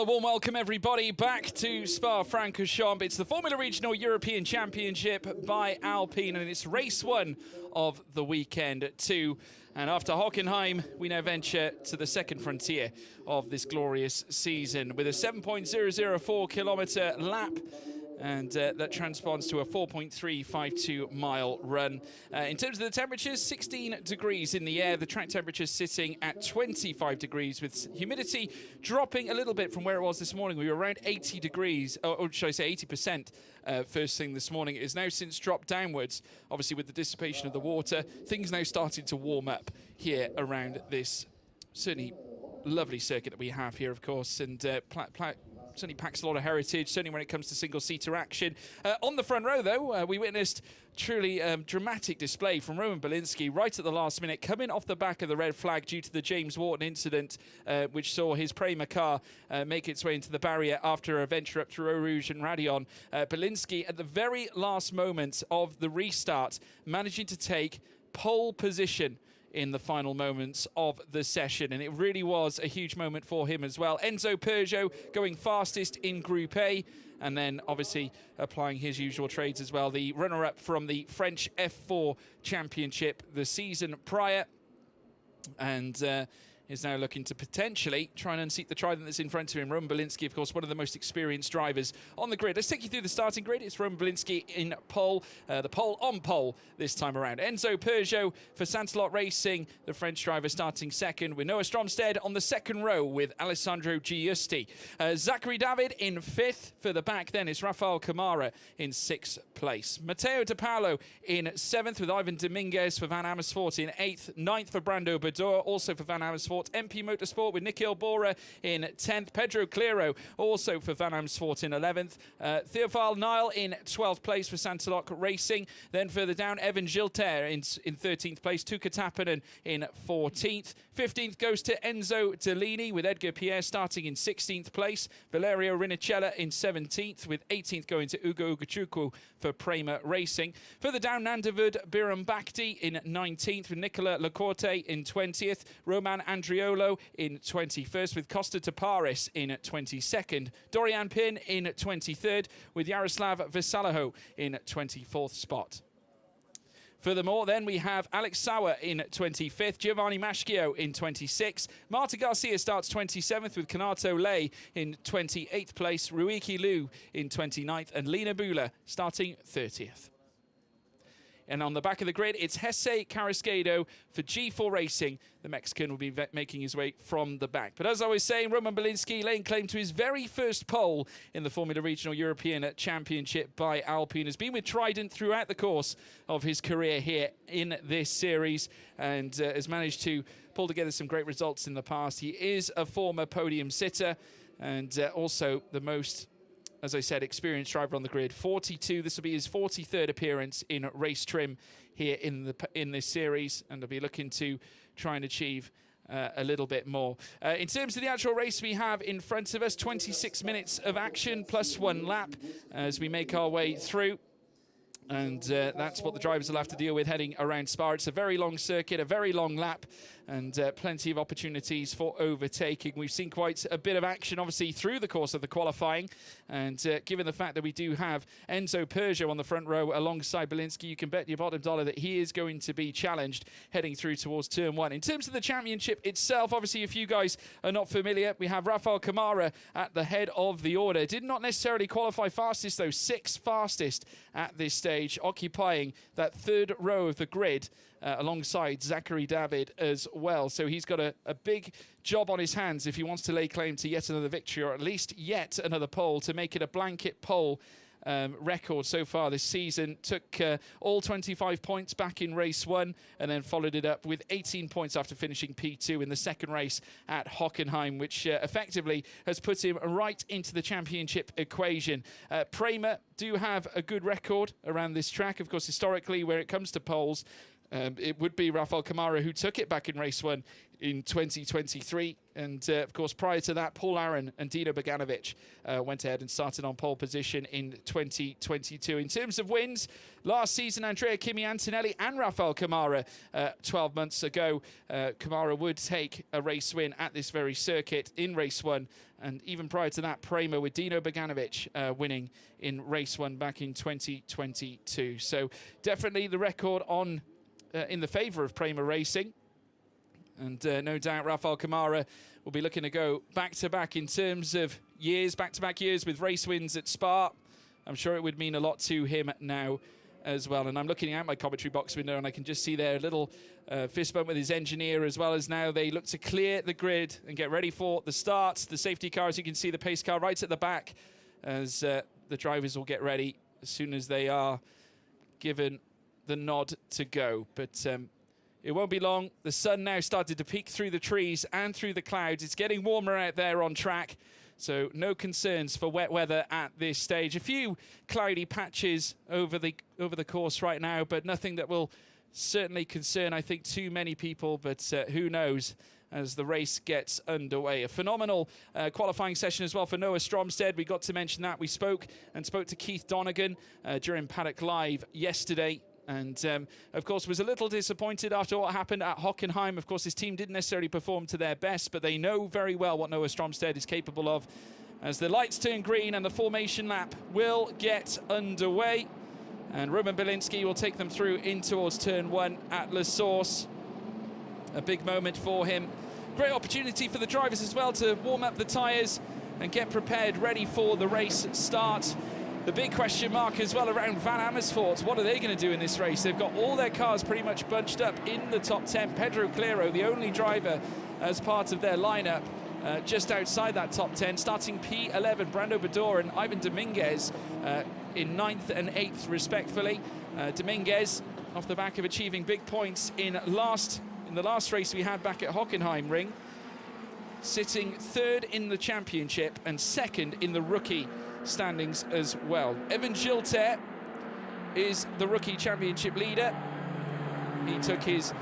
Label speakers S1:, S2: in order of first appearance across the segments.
S1: warm welcome everybody back to Spa-Francorchamps. It's the Formula Regional European Championship by Alpine, and it's race one of the weekend too. And after Hockenheim, we now venture to the second frontier of this glorious season with a 7.004 kilometre lap. And that transponds to a 4.352 mile run. In terms of the temperatures, 16 degrees in the air. The track temperature sitting at 25 degrees with humidity dropping a little bit from where it was this morning. We were around 80 degrees, or should I say 80% first thing this morning. It has now since dropped downwards, obviously with the dissipation of the water. Things now started to warm up here around this certainly lovely circuit that we have here, of course, and certainly packs a lot of heritage, certainly when it comes to single-seater action. On the front row, though, we witnessed truly dramatic display from Roman Bielinski right at the last minute, coming off the back of the red flag due to the James Wharton incident, which saw his Prema car make its way into the barrier after a venture up through Eau Rouge and Raidillon. Bielinski, at the very last moment of the restart, managing to take pole position in the final moments of the session, and it really was a huge moment for him as well. Enzo Peugeot going fastest in Group A, and then obviously applying his usual trades as well. The runner-up from the French F4 Championship the season prior, and is now looking to potentially try and unseat the trident that's in front of him. Roman Bielinski, of course, one of the most experienced drivers on the grid. Let's take you through the starting grid. It's Roman Bielinski in pole, the pole on pole this time around. Enzo Peugeot for Santelot Racing, the French driver, starting second, with Noah Stromstead on the second row with Alessandro Giusti. Zachary David in fifth. For the back then it's Rafael Camara in sixth place. Matteo De Paolo in seventh with Ivan Dominguez for Van Amersfoort in eighth. Ninth for Brando Bador, also for Van Amersfoort. MP Motorsport with Nikhil Bora in 10th. Pedro Clero also for Van Amersfoort in 11th. Theophile Nile in 12th place for Santelot Racing. Then further down, Evan Gilter in 13th place. Tuka Tappinen in 14th. 15th goes to Enzo Delini with Edgar Pierre starting in 16th place. Valerio Rinicella in 17th, with 18th going to Ugo Ugochukwu for Prema Racing. Further down, Nandavud Birambakti in 19th, with Nicola Lacorte in 20th. Roman Andriolo in 21st, with Costa Taparis in 22nd. Dorian Pin in 23rd, with Yaroslav Vesalaho in 24th spot. Furthermore, then we have Alex Sauer in 25th, Giovanni Maschio in 26th. Marta Garcia starts 27th with Kanato Lay in 28th place, Ruiki Liu in 29th, and Lena Bula starting 30th. And on the back of the grid, it's Jesse Carrasquedo for G4 Racing. The Mexican will be making his way from the back. But as I was saying, Roman Bielinski laying claim to his very first pole in the Formula Regional European Championship by Alpine. Has been with Trident throughout the course of his career here in this series, and has managed to pull together some great results in the past. He is a former podium sitter, and also the most, as I said, experienced driver on the grid. 42. This will be his 43rd appearance in race trim here in this series, and he'll be looking to try and achieve a little bit more. In terms of the actual race we have in front of us, 26 minutes of action plus one lap as we make our way through. And that's what the drivers will have to deal with heading around Spa. It's a very long circuit, a very long lap, and plenty of opportunities for overtaking. We've seen quite a bit of action, obviously, through the course of the qualifying. And given the fact that we do have Enzo Peugeot on the front row alongside Bielinski, you can bet your bottom dollar that he is going to be challenged heading through towards turn one. In terms of the championship itself, obviously, if you guys are not familiar, we have Rafael Camara at the head of the order. Did not necessarily qualify fastest, though. Sixth fastest at this stage, occupying that third row of the grid alongside Zachary David as well. So he's got a big job on his hands if he wants to lay claim to yet another victory, or at least yet another pole, to make it a blanket pole record so far this season. Took all 25 points back in race one, and then followed it up with 18 points after finishing P2 in the second race at Hockenheim, which effectively has put him right into the championship equation. Prema do have a good record around this track. Of course, historically, where it comes to poles, it would be Rafael Camara who took it back in race 1 in 2023. And, of course, prior to that, Paul Aron and Dino Beganovic went ahead and started on pole position in 2022. In terms of wins, last season, Andrea Kimi Antonelli and Rafael Camara 12 months ago. Camara would take a race win at this very circuit in race 1. And even prior to that, Prema with Dino Beganovic winning in race 1 back in 2022. So definitely the record on in the favour of Prema Racing. And no doubt Rafael Camara will be looking to go back-to-back in terms of years, back-to-back years with race wins at Spa. I'm sure it would mean a lot to him now as well. And I'm looking out my commentary box window and I can just see there a little fist bump with his engineer, as well as now they look to clear the grid and get ready for the start. The safety car, as you can see, the pace car right at the back, as the drivers will get ready as soon as they are given the nod to go. But it won't be long. The sun now started to peek through the trees and through the clouds. It's getting warmer out there on track, so no concerns for wet weather at this stage. A few cloudy patches over the course right now, but nothing that will certainly concern, I think, too many people. But who knows as the race gets underway. A phenomenal qualifying session as well for Noah Stromstead. We got to mention that. We spoke to Keith Donegan during Paddock Live yesterday. And, of course, was a little disappointed after what happened at Hockenheim. Of course, his team didn't necessarily perform to their best, but they know very well what Noah Stromstead is capable of. As the lights turn green and the formation lap will get underway. And Roman Bielinski will take them through in towards turn 1 at La Source. A big moment for him. Great opportunity for the drivers as well to warm up the tyres and get prepared, ready for the race start. The big question mark as well around Van Amersfoort. What are they going to do in this race? They've got all their cars pretty much bunched up in the top 10. Pedro Clero, the only driver as part of their lineup, just outside that top 10. Starting P11, Brando Bador and Ivan Dominguez in 9th and 8th, respectively. Dominguez, off the back of achieving big points in the last race we had back at Hockenheim Ring, sitting 3rd in the championship and 2nd in the rookie standings as well. Evan Gilter is the rookie championship leader. He took his,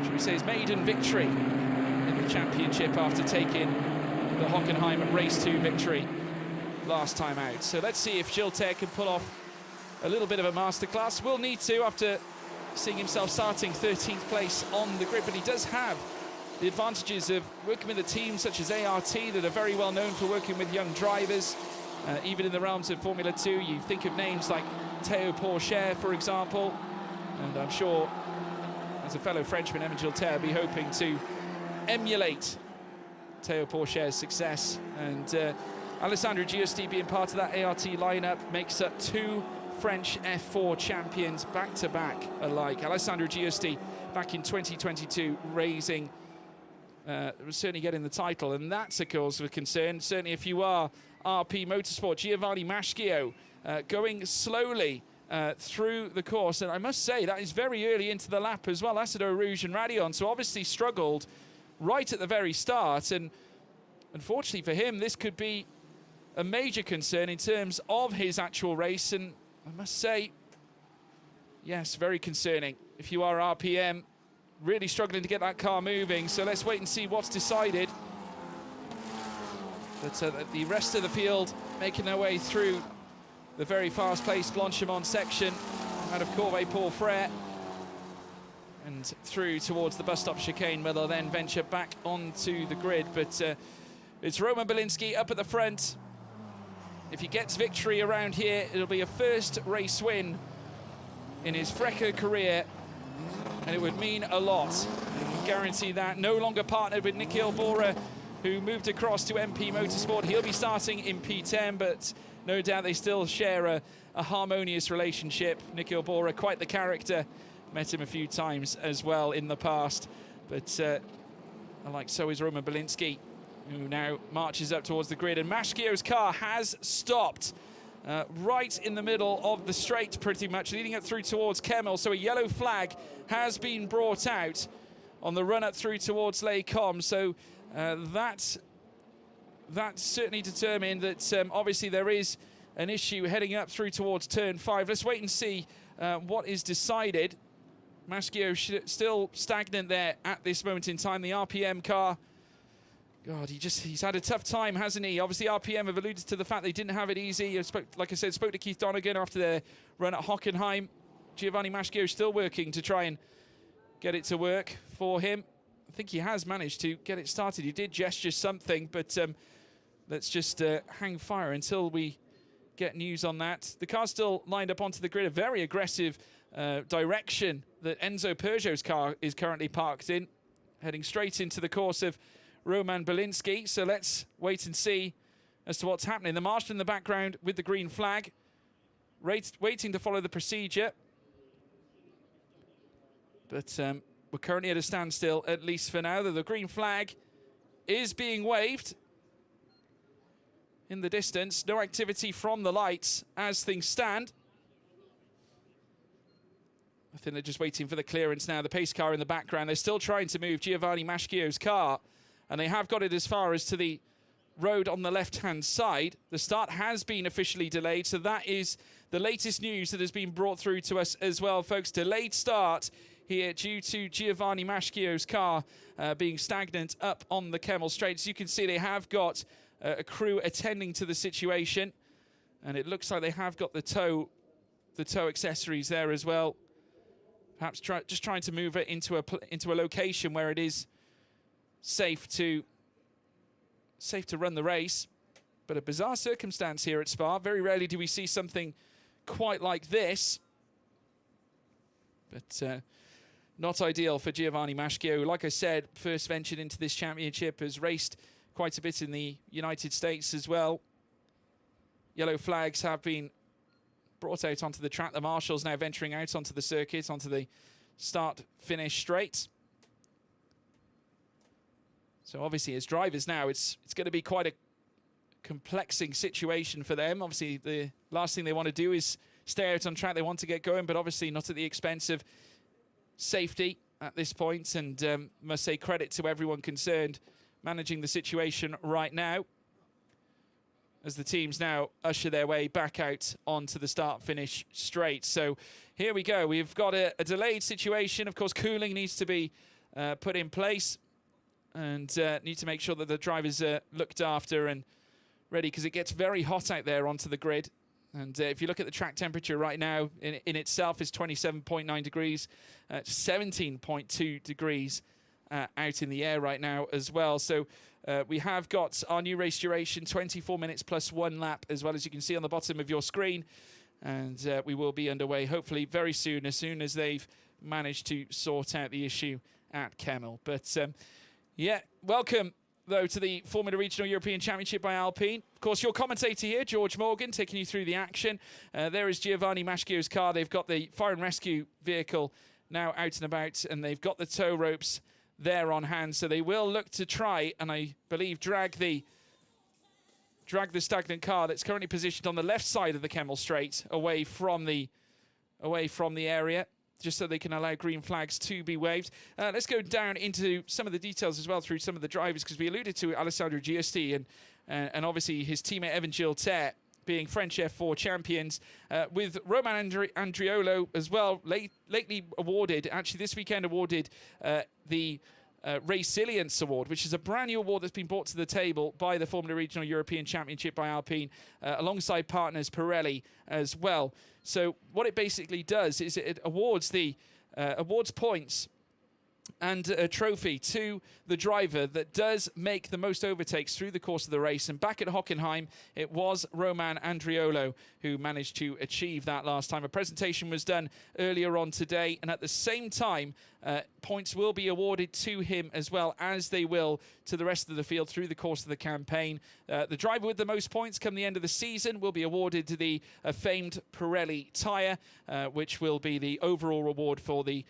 S1: should we say, his maiden victory in the championship after taking the Hockenheim Race 2 victory last time out. So let's see if Gilter can pull off a little bit of a masterclass. Will need to, after seeing himself starting 13th place on the grid, but he does have the advantages of working with a team such as ART that are very well known for working with young drivers. Even in the realms of Formula 2, you think of names like Theo Pourchaire, for example, and I'm sure, as a fellow Frenchman, Evan Gilter will be hoping to emulate Theo Pourchaire's success. And Alessandro Giusti being part of that ART lineup makes up 2 French F4 champions back-to-back alike. Alessandro Giusti back in 2022 raising, certainly getting the title, and that's a cause for concern. Certainly if you are RP Motorsport, Giovanni Maschio going slowly through the course, and I must say that is very early into the lap as well. Acido Rouge and Radion, so obviously struggled right at the very start, and unfortunately for him this could be a major concern in terms of his actual race. And I must say, yes, very concerning if you are RPM, really struggling to get that car moving. So let's wait and see what's decided. But the rest of the field making their way through the very fast-paced Blanchimont section out of Corvée-Paul-Frère and through towards the bus stop chicane, where they'll then venture back onto the grid. But it's Roman Bielinski up at the front. If he gets victory around here, it'll be a first race win in his Freca career, and it would mean a lot. I can guarantee that. No longer partnered with Nikhil Bora, who moved across to MP Motorsport. He'll be starting in P10, but no doubt they still share a harmonious relationship. Nikhil Bora, quite the character. Met him a few times as well in the past. But so is Roman Bielinski, who now marches up towards the grid. And Maschio's car has stopped right in the middle of the straight, pretty much, leading up through towards Kemmel. So a yellow flag has been brought out on the run-up through towards Les Combes. So that's certainly determined that obviously there is an issue heading up through towards turn 5. Let's wait and see what is decided. Maschio still stagnant there at this moment in time. The RPM car, God, he's had a tough time, hasn't he? Obviously, RPM have alluded to the fact they didn't have it easy. Like I said, spoke to Keith Donegan after their run at Hockenheim. Giovanni Maschio still working to try and get it to work for him. I think he has managed to get it started. He did gesture something, but let's just hang fire until we get news on that. The car's still lined up onto the grid, a very aggressive direction that Enzo Peugeot's car is currently parked in, heading straight into the course of Roman Belinsky. So let's wait and see as to what's happening. The marshal in the background with the green flag, waiting to follow the procedure. But we're currently at a standstill, at least for now. The green flag is being waved in the distance. No activity from the lights as things stand. I think they're just waiting for the clearance now. The pace car in the background. They're still trying to move Giovanni Maschio's car, and they have got it as far as to the road on the left-hand side. The start has been officially delayed, so that is the latest news that has been brought through to us as well, folks. Delayed start here due to Giovanni Maschio's car being stagnant up on the Kemmel Straight. As you can see, they have got a crew attending to the situation, and it looks like they have got the tow accessories there as well. Perhaps just trying to move it into a location where it is safe to run the race. But a bizarre circumstance here at Spa. Very rarely do we see something quite like this. But not ideal for Giovanni Maschio. Like I said, first ventured into this championship, has raced quite a bit in the United States as well. Yellow flags have been brought out onto the track. The marshals now venturing out onto the circuit, onto the start-finish straight. So obviously, as drivers now, it's going to be quite a complexing situation for them. Obviously, the last thing they want to do is stay out on track. They want to get going, but obviously not at the expense of safety at this point. And must say credit to everyone concerned managing the situation right now, as the teams now usher their way back out onto the start-finish straight. So here we go. We've got a delayed situation. Of course, cooling needs to be put in place, and need to make sure that the drivers are looked after and ready, because it gets very hot out there onto the grid. And if you look at the track temperature right now, in itself is 27.9 degrees, 17.2 degrees out in the air right now as well. So we have got our new race duration, 24 minutes plus 1 lap, as well as you can see on the bottom of your screen. And we will be underway hopefully very soon, as soon as they've managed to sort out the issue at Kemmel. But yeah, welcome though to the Formula Regional European Championship by Alpine. Of course, your commentator here, George Morgan, taking you through the action. There is Giovanni Maschio's car. They've got the fire and rescue vehicle now out and about, and they've got the tow ropes there on hand. So they will look to try, and I believe drag the stagnant car that's currently positioned on the left side of the Kemmel Straight away from the area, just so they can allow green flags to be waved. Let's go down into some of the details as well through some of the drivers, because we alluded to Alessandro Giusti and obviously his teammate Evan Giltert being French F4 champions, with Roman Andriolo as well, lately awarded, actually this weekend awarded the Resilience Award, which is a brand new award that's been brought to the table by the Formula Regional European Championship by Alpine, alongside partners Pirelli as well. So what it basically does is it awards points and a trophy to the driver that does make the most overtakes through the course of the race. And back at Hockenheim, it was Roman Andriolo who managed to achieve that last time. A presentation was done earlier on today, and at the same time, points will be awarded to him as well, as they will to the rest of the field through the course of the campaign. The driver with the most points come the end of the season will be awarded the famed Pirelli tyre, which will be the overall reward for the,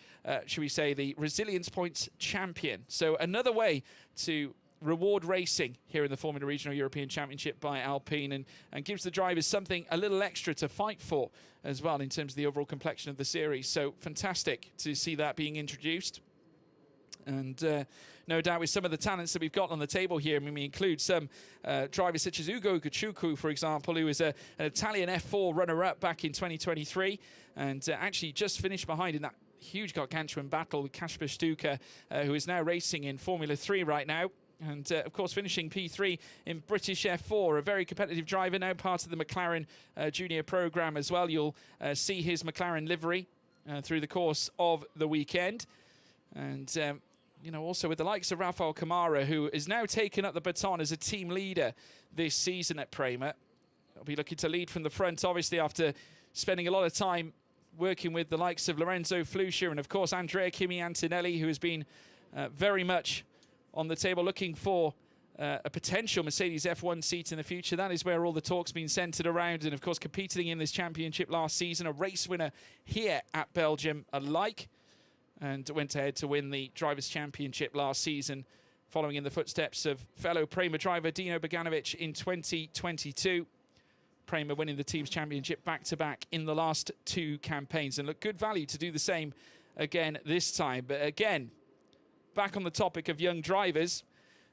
S1: should we say, the Resilience Points champion. So another way to reward racing here in the Formula Regional European Championship by Alpine, and gives the drivers something a little extra to fight for as well in terms of the overall complexion of the series. So fantastic to see that being introduced. And no doubt with some of the talents that we've got on the table here, I mean, we include some drivers such as Ugo Gachuku, for example, who was an Italian F4 runner-up back in 2023, and actually just finished behind in that huge gargantuan battle with Kasper Stuka, who is now racing in Formula 3 right now. And, of course, finishing P3 in British F4, a very competitive driver, now part of the McLaren Junior programme as well. You'll see his McLaren livery through the course of the weekend. And, you know, also with the likes of Rafael Camara, who is now taken up the baton as a team leader this season at Prema. He'll be looking to lead from the front, obviously, after spending a lot of time working with the likes of Lorenzo Flusha and, of course, Andrea Kimi Antonelli, who has been very much on the table looking for a potential Mercedes F1 seat in the future. That is where all the talk's been centred around. And, of course, competing in this championship last season, a race winner here at Belgium alike. And went ahead to win the Drivers' Championship last season, following in the footsteps of fellow Prema driver Dino Beganovic in 2022. Prema winning the team's championship back-to-back in the last 2 campaigns. And look, good value to do the same again this time. But again, back on the topic of young drivers,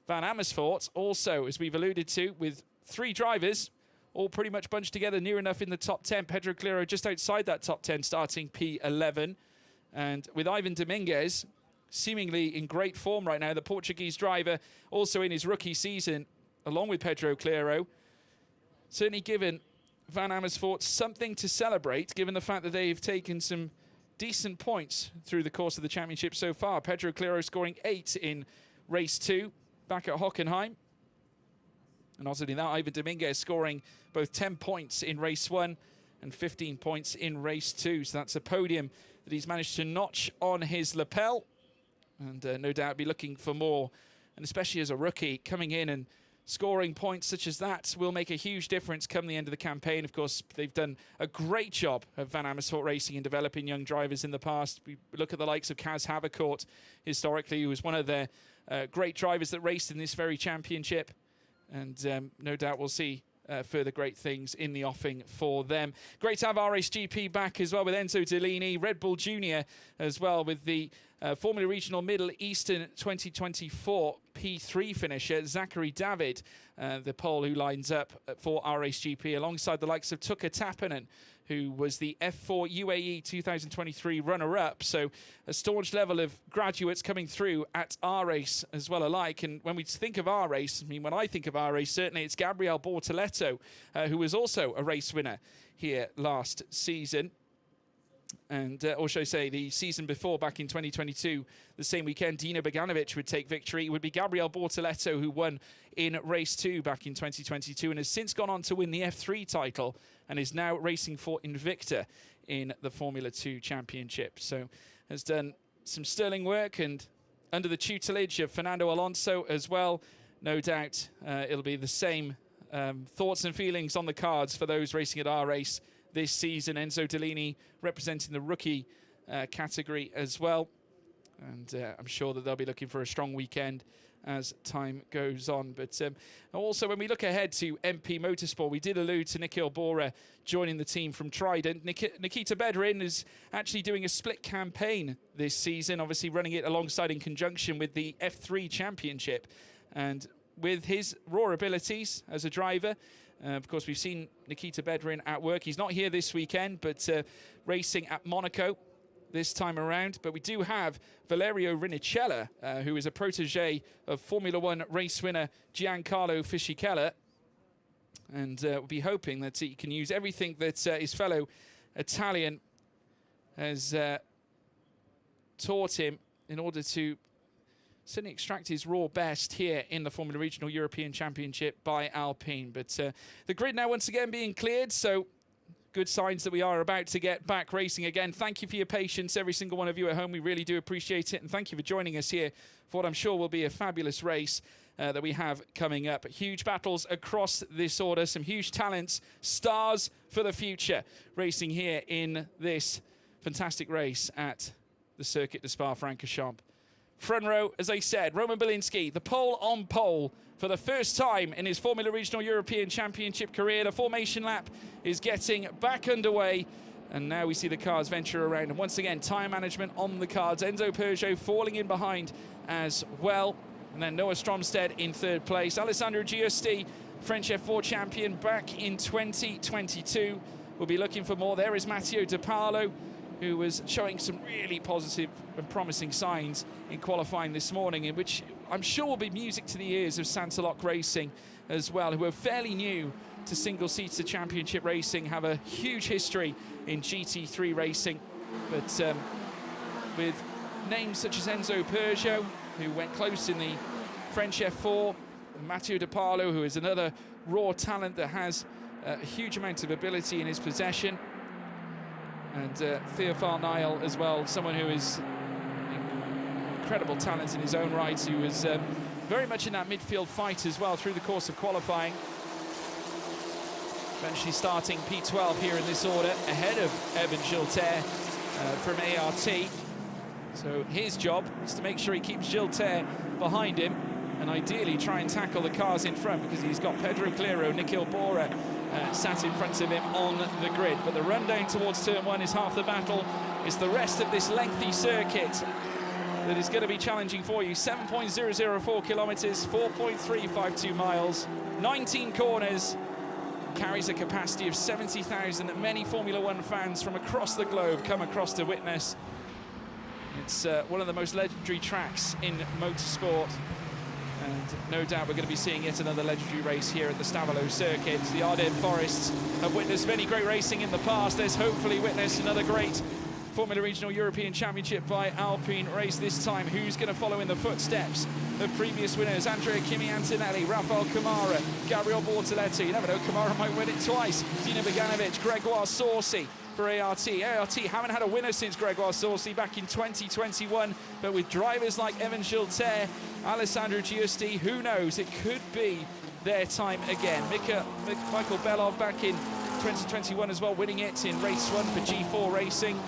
S1: Van Amersfoort also, as we've alluded to, with 3 drivers, all pretty much bunched together near enough in the top 10. Pedro Clero just outside that top 10, starting P11. And with Ivan Dominguez seemingly in great form right now, the Portuguese driver also in his rookie season, along with Pedro Clero, certainly given Van Amersfoort something to celebrate, given the fact that they've taken some decent points through the course of the championship so far. Pedro Clero scoring 8 in race 2 back at Hockenheim. And also in that, Ivan Dominguez scoring both 10 points in race 1 and 15 points in race 2. So that's a podium that he's managed to notch on his lapel. And no doubt be looking for more. And especially as a rookie, coming in and scoring points such as that will make a huge difference come the end of the campaign. Of course, they've done a great job of Van Amersfoort Racing in developing young drivers in the past. We look at the likes of Kaz Havercourt, historically, who was one of their great drivers that raced in this very championship. And no doubt we'll see further great things in the offing for them. Great to have RSGP back as well with Enzo Dellini, Red Bull Junior as well with the Formula Regional Middle Eastern 2024 P3 finisher, Zachary David, the Pole who lines up for RSGP alongside the likes of Tuka Tappinen, who was the F4 UAE 2023 runner-up. So a staunch level of graduates coming through at our race as well alike. And when we think of our race, I mean, when I think of our race, certainly it's Gabriel Bortoletto, who was also a race winner here last season. And, or should I say, the season before, back in 2022, the same weekend, Dino Beganovic would take victory. It would be Gabriel Bortoletto who won in race 2 back in 2022 and has since gone on to win the F3 title and is now racing for Invicta in the Formula 2 Championship. So has done some sterling work, and under the tutelage of Fernando Alonso as well, no doubt it'll be the same thoughts and feelings on the cards for those racing at our race this season. Enzo Dellini representing the rookie category as well. And I'm sure that they'll be looking for a strong weekend as time goes on. But also when we look ahead to MP Motorsport, we did allude to Nikhil Bora joining the team from Trident. Nikita Bedrin is actually doing a split campaign this season, obviously running it alongside in conjunction with the F3 Championship. And with his raw abilities as a driver, of course, we've seen Nikita Bedrin at work. He's not here this weekend, but racing at Monaco this time around. But we do have Valerio Rinicella, who is a protege of Formula 1 race winner Giancarlo Fisichella. And we'll be hoping that he can use everything that his fellow Italian has taught him in order to certainly extract his raw best here in the Formula Regional European Championship by Alpine. But the grid now once again being cleared, so good signs that we are about to get back racing again. Thank you for your patience, every single one of you at home. We really do appreciate it, and thank you for joining us here for what I'm sure will be a fabulous race that we have coming up. Huge battles across this order, some huge talents, stars for the future, racing here in this fantastic race at the Circuit de Spa-Francorchamps. Front row, as I said, Roman Bielinski, the pole on pole for the first time in his Formula Regional European Championship career. The formation lap is getting back underway, and now we see the cars venture around. And once again, tyre management on the cards. Enzo Peugeot falling in behind as well. And then Noah Stromstead in third place. Alessandro Giusti, French F4 champion back in 2022. We'll be looking for more. There is Matteo De Paolo, who was showing some really positive and promising signs in qualifying this morning, in which I'm sure will be music to the ears of Santalok Racing as well, who are fairly new to single-seater championship racing, have a huge history in GT3 racing, but with names such as Enzo Peugeot, who went close in the French F4, Matteo De Parlo, who is another raw talent that has a huge amount of ability in his possession, and Theophile Niel as well, someone who is incredible talent in his own right, who was very much in that midfield fight as well through the course of qualifying. Eventually starting P12 here in this order, ahead of Evan Gilter from ART. So his job is to make sure he keeps Gilter behind him and ideally try and tackle the cars in front, because he's got Pedro Clero, Nikhil Bora sat in front of him on the grid. But the run down towards turn one is half the battle. It's the rest of this lengthy circuit that is going to be challenging for you. 7.004 kilometers, 4.352 miles, 19 corners, carries a capacity of 70,000 that many Formula One fans from across the globe come across to witness. It's one of the most legendary tracks in motorsport, and no doubt we're going to be seeing yet another legendary race here at the Stavelot circuit. The Ardennes Forests have witnessed many great racing in the past. Let's hopefully witness another great Formula Regional European Championship by Alpine race this time. Who's going to follow in the footsteps of previous winners? Andrea Kimi Antonelli, Rafael Camara, Gabriel Bortoletti. You never know, Camara might win it twice. Dino Beganovic, Gregoire Saucy for ART. ART haven't had a winner since Gregoire Saucy back in 2021, but with drivers like Evan Gilter, Alessandro Giusti, who knows, it could be their time again. Michael Belov back in 2021 as well, winning it in race one for G4 Racing.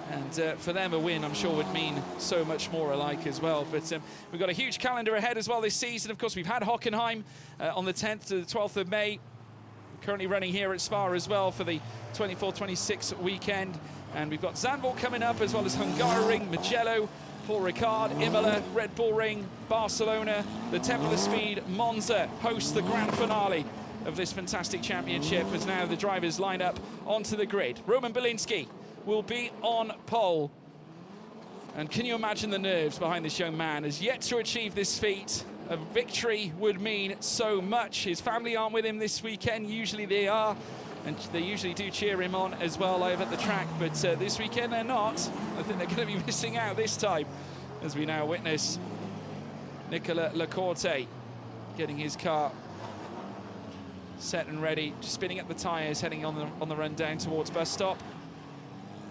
S1: And for them, a win, I'm sure, would mean so much more alike as well. But we've got a huge calendar ahead as well this season. Of course, we've had Hockenheim on the 10th to the 12th of May. Currently running here at Spa as well for the 24-26 weekend. And we've got Zandvoort coming up, as well as Hungaroring, Mugello, Paul Ricard, Imola, Red Bull Ring, Barcelona, the Temple of Speed, Monza hosts the grand finale of this fantastic championship, as now the drivers line up onto the grid. Roman Bielinski will be on pole. And can you imagine the nerves behind this young man? Has yet to achieve this feat. A victory would mean so much. His family aren't with him this weekend. Usually they are, and they usually do cheer him on as well live at the track, but this weekend they're not. I think they're going to be missing out this time, as we now witness Nicolas Lacorte getting his car set and ready, just spinning up the tyres, heading on the run down towards bus stop,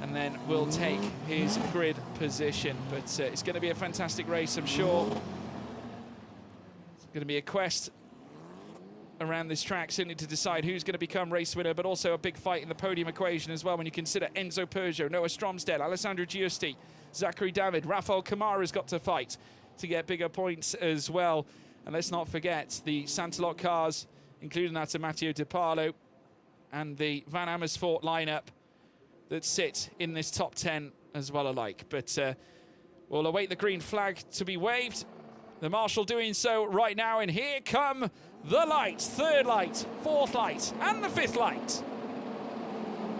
S1: and then will take his grid position. But it's going to be a fantastic race, I'm sure. It's going to be a quest around this track, certainly to decide who's going to become race winner, but also a big fight in the podium equation as well, when you consider Enzo Peugeot, Noah Stromstedt, Alessandro Giusti, Zachary David, Rafael Camara's got to fight to get bigger points as well. And let's not forget the Santalok cars, including that of Matteo De Parlo, and the Van Amersfoort lineup that sit in this top 10 as well alike. But we'll await the green flag to be waved. The marshal doing so right now, and here come the lights. Third light, fourth light, and the fifth light.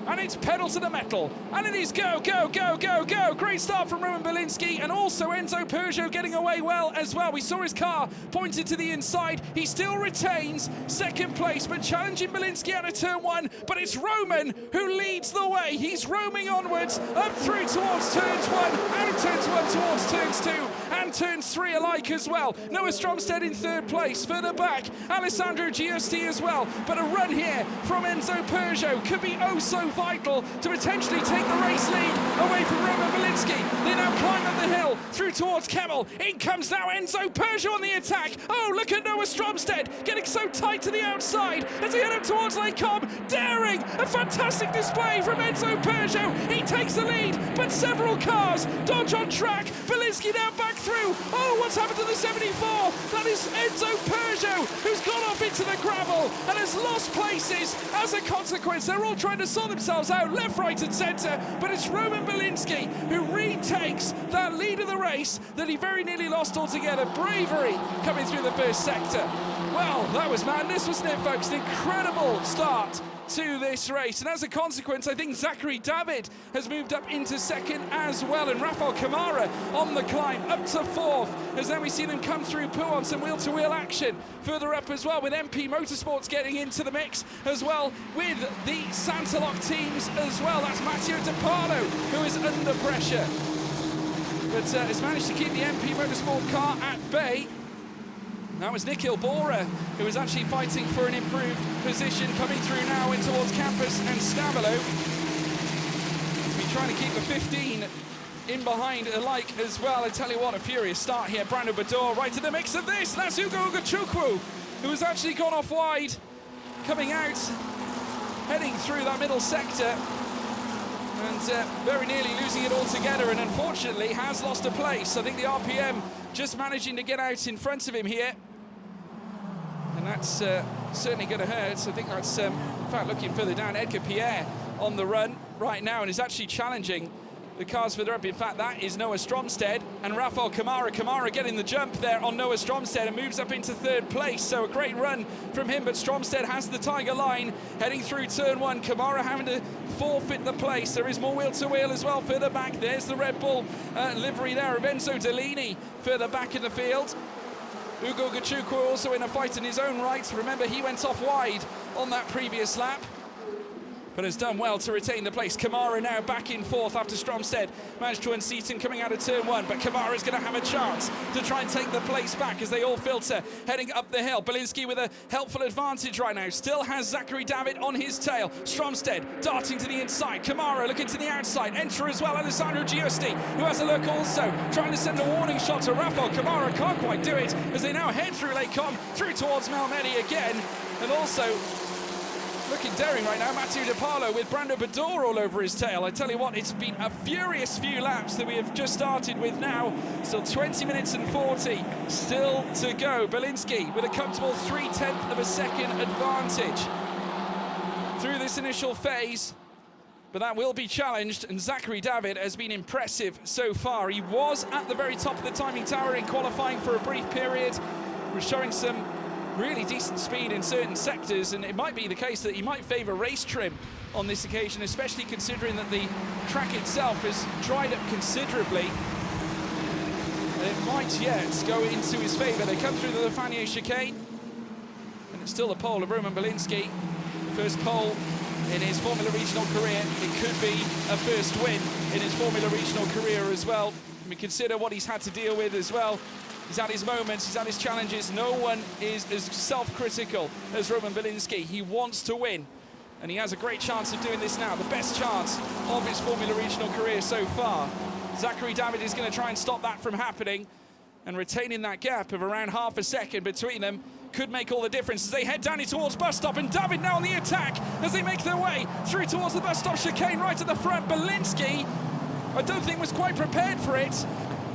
S1: And it's pedal to the metal, and it is go, go, go, go, go. Great start from Roman Bielinski, and also Enzo Peugeot getting away well as well. We saw his car pointed to the inside. He still retains second place, but challenging Bielinski out of turn one. But it's Roman who leads the way. He's roaming onwards, up through towards turns one, out of turns one towards turns two, and turns three alike as well. Noah Stromstedt in third place. Further back, Alessandro Giusti as well. But a run here from Enzo Peugeot could be oh so vital to potentially take the race lead away from Roman Bielinski. They now climb up the hill through towards Kemmel. In comes now Enzo Peugeot on the attack. Oh, look at Noah Stromstedt getting so tight to the outside as he head up towards Lake Cobb. Daring, a fantastic display from Enzo Peugeot. He takes the lead, but several cars dodge on track. Bielinski now back through. Oh, what's happened to the 74? That is Enzo Peugeot, who's gone off into the gravel and has lost places as a consequence. They're all trying to sort themselves out left, right and centre, but it's Roman Bielinski who retakes that lead of the race that he very nearly lost altogether. Bravery coming through the first sector. Well, that was madness, wasn't it, folks? An incredible start to this race. And as a consequence, I think Zachary David has moved up into second as well. And Rafael Camara on the climb up to fourth, as then we see them come through Pau on some wheel-to-wheel action further up as well, with MP Motorsports getting into the mix as well with the Santaloc teams as well. That's Matteo De Parlo who is under pressure, but has managed to keep the MP Motorsport car at bay. That was Nikhil Bora, who was actually fighting for an improved position, coming through now in towards Campus and Stavolo. He's been trying to keep the 15 in behind alike as well. I tell you what, a furious start here. Brando Bador right to the mix of this. That's Ugo Ugachukwu, who has actually gone off wide, coming out, heading through that middle sector, and very nearly losing it altogether, and unfortunately has lost a place. I think the RPM just managing to get out in front of him here, and that's certainly going to hurt. I think that's, in fact, looking further down, Edgar Pierre on the run right now, and is actually challenging the cars further up. In fact, that is Noah Stromsted and Rafael Camara. Camara getting the jump there on Noah Stromsted and moves up into third place. So a great run from him, but Stromsted has the tiger line heading through turn one. Camara having to forfeit the place. There is more wheel-to-wheel as well further back. There's the Red Bull livery there of Enzo Dellini further back in the field. Ugo Ugachukwu also in a fight in his own right. Remember, he went off wide on that previous lap, but has done well to retain the place. Camara now back in fourth after Stromsted managed to unseat him coming out of turn one, but Camara is going to have a chance to try and take the place back as they all filter heading up the hill. Belinsky with a helpful advantage right now, still has Zachary David on his tail. Stromsted darting to the inside, Camara looking to the outside, enter as well Alessandro Giusti, who has a look also, trying to send a warning shot to Rafael Camara, can't quite do it as they now head through Lake Com, through towards Malmedy again, and also looking daring right now, Matteo De Parlo with Brando Bador all over his tail. I tell you what, it's been a furious few laps that we have just started with now. Still 20 minutes and 40 still to go. Belinsky with a comfortable 0.3 of a second advantage through this initial phase, but that will be challenged, and Zachary David has been impressive so far. He was at the very top of the timing tower in qualifying for a brief period, was showing some really decent speed in certain sectors, and it might be the case that he might favour race trim on this occasion, especially considering that the track itself has dried up considerably. It might yet go into his favour. They come through the Lefanier chicane, and it's still the pole of Roman Belinsky. First pole in his Formula Regional career. It could be a first win in his Formula Regional career as well. We consider what he's had to deal with as well. He's had his moments, he's had his challenges. No one is as self-critical as Roman Belinsky. He wants to win, and he has a great chance of doing this now. The best chance of his Formula Regional career so far. Zachary David is going to try and stop that from happening, and retaining that gap of around half a second between them could make all the difference as they head down towards bus stop, and David now on the attack as they make their way through towards the bus stop chicane right at the front. Belinsky, I don't think, was quite prepared for it,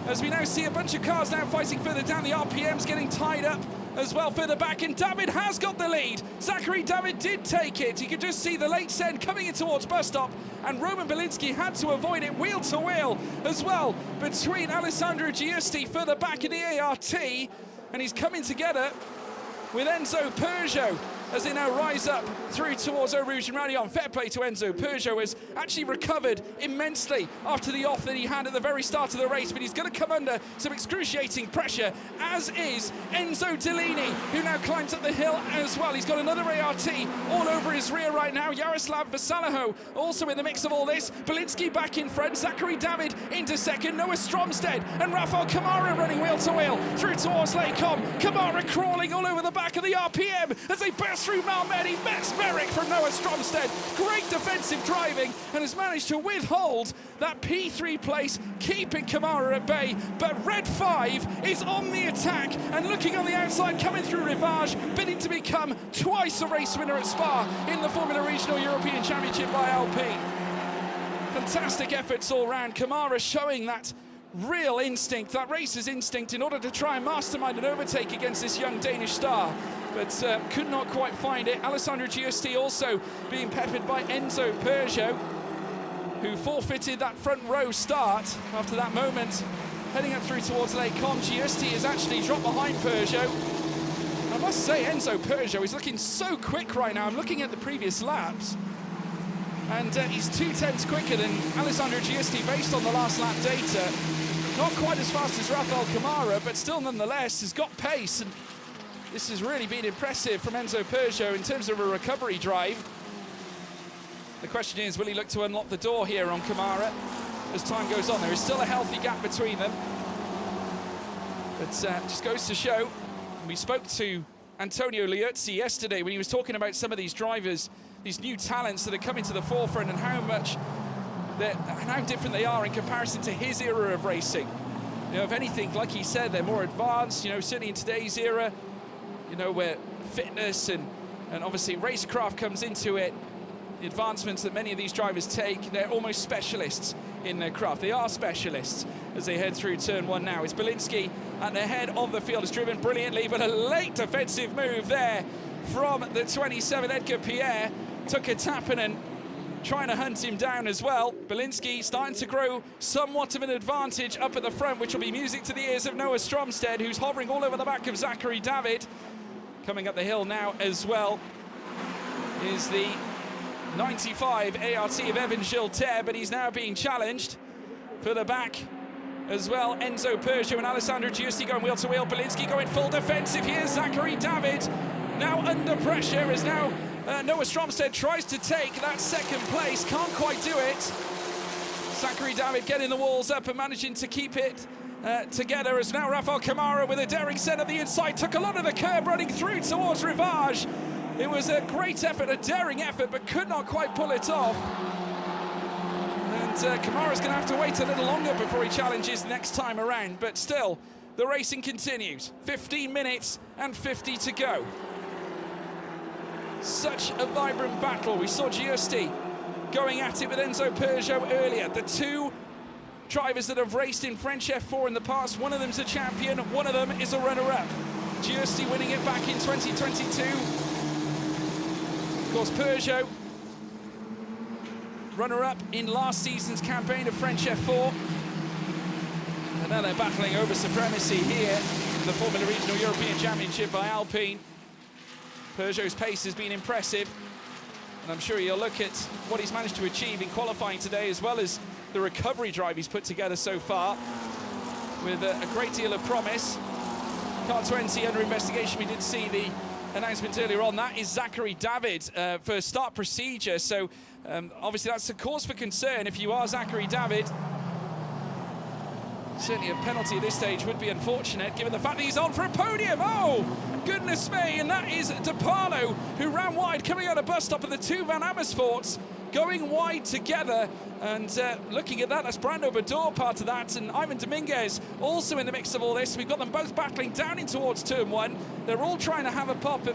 S1: as we now see a bunch of cars now fighting further down. The RPM's getting tied up as well further back, and David has got the lead. Zachary David did take it. You could just see the late send coming in towards bus stop, and Roman Belinsky had to avoid it wheel to wheel as well between Alessandro Giusti further back in the ART, and he's coming together with Enzo Peugeot as they now rise up through towards Eau Rouge and Rayon. Fair play to Enzo. Peugeot has actually recovered immensely after the off that he had at the very start of the race, but he's going to come under some excruciating pressure, as is Enzo Dellini, who now climbs up the hill as well. He's got another ART all over his rear right now. Yaroslav Vasalaho also in the mix of all this. Belinsky back in front, Zachary David into second, Noah Stromsted and Rafael Camara running wheel to wheel through towards Lake Com. Camara crawling all over the back of the RPM as they burst through Malmedy. Max Merrick from Noah Stromsted. Great defensive driving, and has managed to withhold that P3 place, keeping Camara at bay. But Red 5 is on the attack and looking on the outside, coming through Rivage, bidding to become twice a race winner at Spa in the Formula Regional European Championship by Alpine. Fantastic efforts all round. Camara showing that real instinct, that racer's instinct, in order to try and mastermind an overtake against this young Danish star, but could not quite find it. Alessandro Giusti also being peppered by Enzo Peugeot, who forfeited that front row start after that moment heading up through towards Lake Com. Giusti has actually dropped behind Peugeot. I must say, Enzo Peugeot is looking so quick right now. I'm looking at the previous laps, and he's 2/10 quicker than Alessandro Giusti based on the last lap data. Not quite as fast as Rafael Camara, but still nonetheless has got pace, and this has really been impressive from Enzo Peugeot in terms of a recovery drive. The question is, will he look to unlock the door here on Camara as time goes on? There is still a healthy gap between them, but just goes to show. We spoke to Antonio Liuzzi yesterday when he was talking about some of these drivers, these new talents that are coming to the forefront, and how different they are in comparison to his era of racing. You know, if anything, like he said, they're more advanced, you know, certainly in today's era, you know, where fitness and obviously racecraft comes into it. The advancements that many of these drivers take, they're almost specialists in their craft. They are specialists as they head through turn one now. It's Belinsky at the head of the field, has driven brilliantly, but a late defensive move there from the 27, Edgar Pierre. Took a Tappanen, trying to hunt him down as well. Belinsky starting to grow somewhat of an advantage up at the front, which will be music to the ears of Noah Stromstead, who's hovering all over the back of Zachary David. Coming up the hill now as well is the 95 ART of Evan Gilter, but he's now being challenged for the back as well. Enzo Peugeot and Alessandro Giusti going wheel to wheel. Belinsky going full defensive. Here's Zachary David now under pressure as now Noah Stromstead tries to take that second place, can't quite do it. Zachary David getting the walls up and managing to keep it together as now Rafael Camara with a daring set of the inside, took a lot of the curb running through towards Rivage. It was a great effort, a daring effort, but could not quite pull it off. And Camara's going to have to wait a little longer before he challenges next time around, but still, the racing continues. 15 minutes and 50 to go. Such a vibrant battle. We saw Giusti going at it with Enzo Peugeot earlier. The two drivers that have raced in French F4 in the past, one of them's a champion, one of them is a runner-up. Giusti winning it back in 2022. Of course, Peugeot, runner-up in last season's campaign of French F4. And now they're battling over supremacy here in the Formula Regional European Championship by Alpine. Peugeot's pace has been impressive, and I'm sure you'll look at what he's managed to achieve in qualifying today, as well as the recovery drive he's put together so far, with a great deal of promise. Car 20 under investigation. We did see the announcement earlier on. That is Zachary David for start procedure, so obviously that's a cause for concern if you are Zachary David. Certainly a penalty at this stage would be unfortunate, given the fact that he's on for a podium. Oh, goodness me, and that is De Paulo, who ran wide, coming out of bus stop, of the two Van Amersfoorts going wide together. And looking at that, that's Brando Bador part of that, and Ivan Dominguez also in the mix of all this. We've got them both battling down in towards turn one. They're all trying to have a pop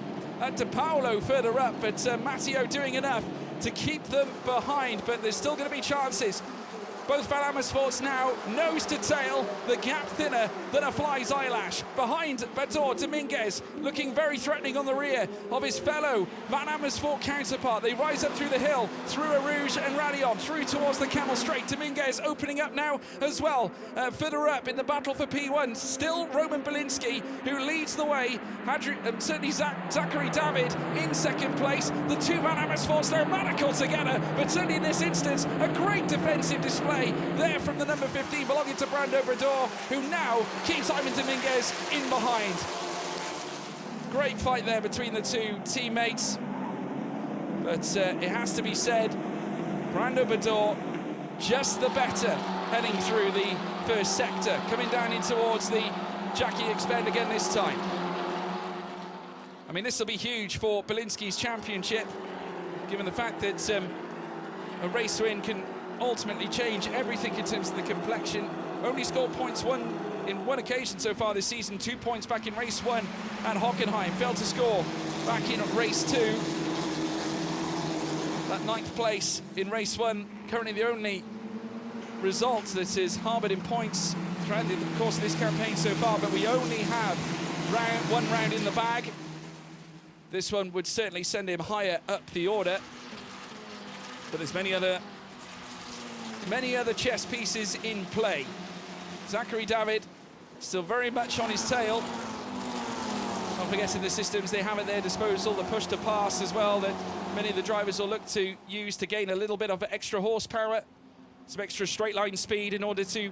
S1: at De Paulo further up, but Matteo doing enough to keep them behind, but there's still going to be chances. Both Van Amersfoorts now, nose to tail, the gap thinner than a fly's eyelash. Behind Bador, Dominguez looking very threatening on the rear of his fellow Van Amersfoort counterpart. They rise up through the hill, through Arouge and Radion, through towards the Camel Straight. Dominguez opening up now as well. Further up in the battle for P1, still Roman Belinsky, who leads the way. Certainly Zachary David in second place. The two Van Amersfoorts, they're maniacal together, but certainly in this instance, a great defensive display there from the number 15 belonging to Brando Bador, who now keeps Ivan Dominguez in behind. Great fight there between the two teammates, but it has to be said, Brando Bador just the better heading through the first sector, coming down in towards the Jackie Expend again this time. I mean, this will be huge for Belinsky's championship, given the fact that a race win can ultimately change everything in terms of the complexion. Only scored points in one occasion so far this season, 2 points back in race one at Hockenheim. Failed to score back in race two. That 9th place in race one, currently the only result that is harboured in points throughout the course of this campaign so far, but we only have one round in the bag. This one would certainly send him higher up the order, but there's many other chess pieces in play. Zachary David still very much on his tail of forgetting the systems they have at their disposal, the push to pass as well, that many of the drivers will look to use to gain a little bit of extra horsepower, some extra straight line speed in order to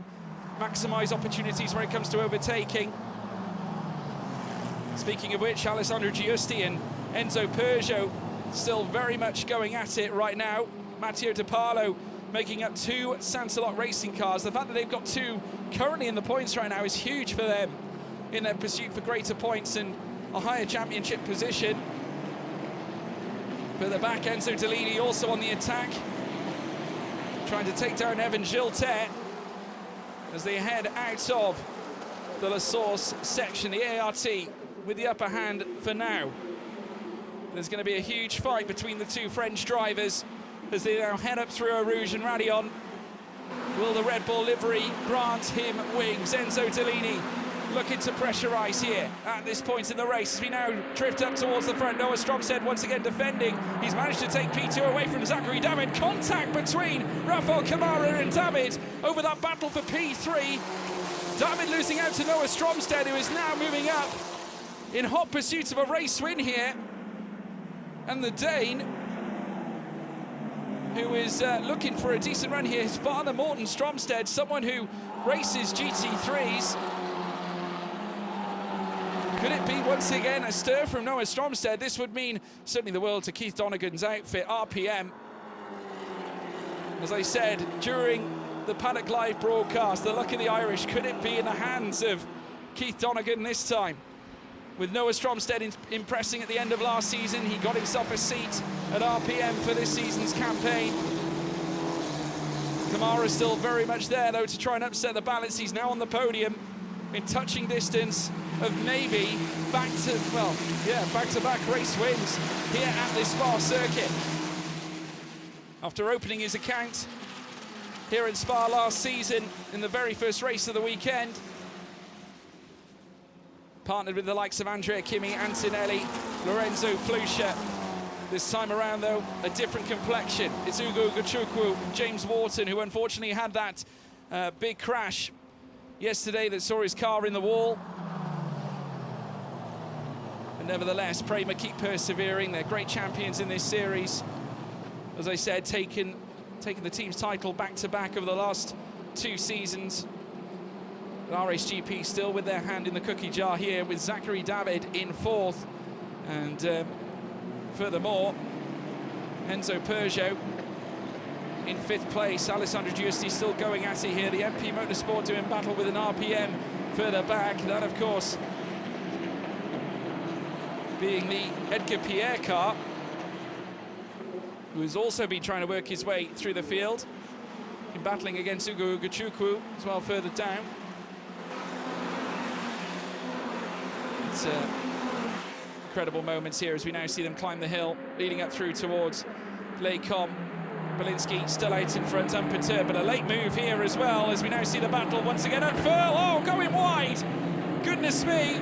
S1: maximise opportunities when it comes to overtaking. Speaking of which, Alessandro Giusti and Enzo Peugeot still very much going at it right now. Matteo De Pallo making up 2 Sansalot racing cars. The fact that they've got 2 currently in the points right now is huge for them in their pursuit for greater points and a higher championship position. Further back, Enzo Delini also on the attack, trying to take down Evan Giltet as they head out of the La Source section. The ART with the upper hand for now. There's going to be a huge fight between the 2 French drivers as they now head up through Eau Rouge and Raidillon. Will the Red Bull livery grant him wings? Enzo Delini looking to pressurise here at this point in the race as we now drift up towards the front. Noah Stromstead once again defending. He's managed to take P2 away from Zachary David. Contact between Rafael Camara and David over that battle for P3. David losing out to Noah Stromstead, who is now moving up in hot pursuit of a race win here. And the Dane, who is looking for a decent run here, his father Morten Stromstead, someone who races GT3s. Could it be once again a stir from Noah Stromstead? This would mean certainly the world to Keith Donegan's outfit, RPM. As I said during the Paddock Live broadcast, the luck of the Irish, could it be in the hands of Keith Donegan this time? With Noah Stromstead impressing at the end of last season, he got himself a seat at RPM for this season's campaign. Kamara still very much there, though, to try and upset the balance. He's now on the podium in touching distance of maybe back-to-back race wins here at this Spa circuit. After opening his account here at Spa last season in the very first race of the weekend, partnered with the likes of Andrea Kimi, Antonelli, Lorenzo Flusha. This time around, though, a different complexion. It's Ugo Gachukwu, James Wharton, who unfortunately had that big crash yesterday that saw his car in the wall. But nevertheless, Prema keep persevering. They're great champions in this series. As I said, taking the team's title back-to-back over the last 2 seasons. RSGP still with their hand in the cookie jar here, with Zachary David in 4th. And furthermore, Enzo Peugeot in 5th place. Alessandro Giusti still going at it here. The MP Motorsport doing battle with an RPM further back. That, of course, being the Edgar Pierre car, who has also been trying to work his way through the field. Been battling against Ugo Gachukwu as well further down. It's incredible moments here as we now see them climb the hill, leading up through towards Les Combes. Belinsky still out in front, unperturbed, but a late move here as well as we now see the battle once again at Furl. Oh, going wide! Goodness me!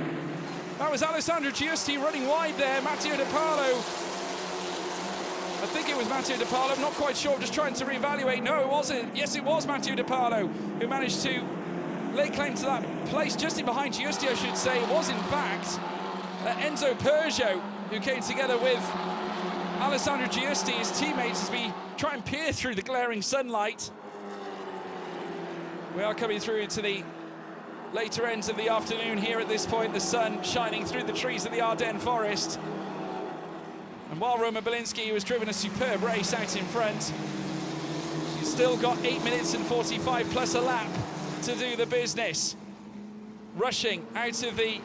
S1: That was Alessandro Giusti running wide there. Matteo De Pallo. I think it was Matteo De Pallo, I'm not quite sure, just trying to reevaluate. No, it wasn't. Yes, it was Matteo De Pallo who managed to lay claim to that place just in behind Giusti, I should say. It was, in fact, Enzo Peugeot who came together with Alessandro Giusti, his teammates, as we try and peer through the glaring sunlight. We are coming through into the later ends of the afternoon here at this point, the sun shining through the trees of the Ardennes forest. And while Roman Belinsky, who has driven a superb race out in front, he's still got 8 minutes and 45 plus a lap to do the business. Rushing out of the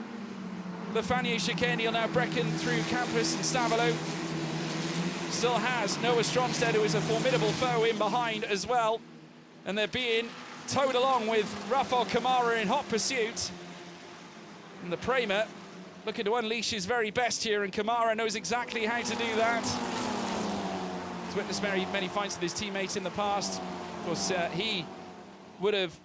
S1: Fanier chicane, he'll now Brecken through Campus and Stavelo. Still has Noah Stromstead, who is a formidable foe in behind as well. And they're being towed along with Rafael Camara in hot pursuit. And the Prema looking to unleash his very best here, and Camara knows exactly how to do that. He's witnessed many fights with his teammates in the past. Of course, he would have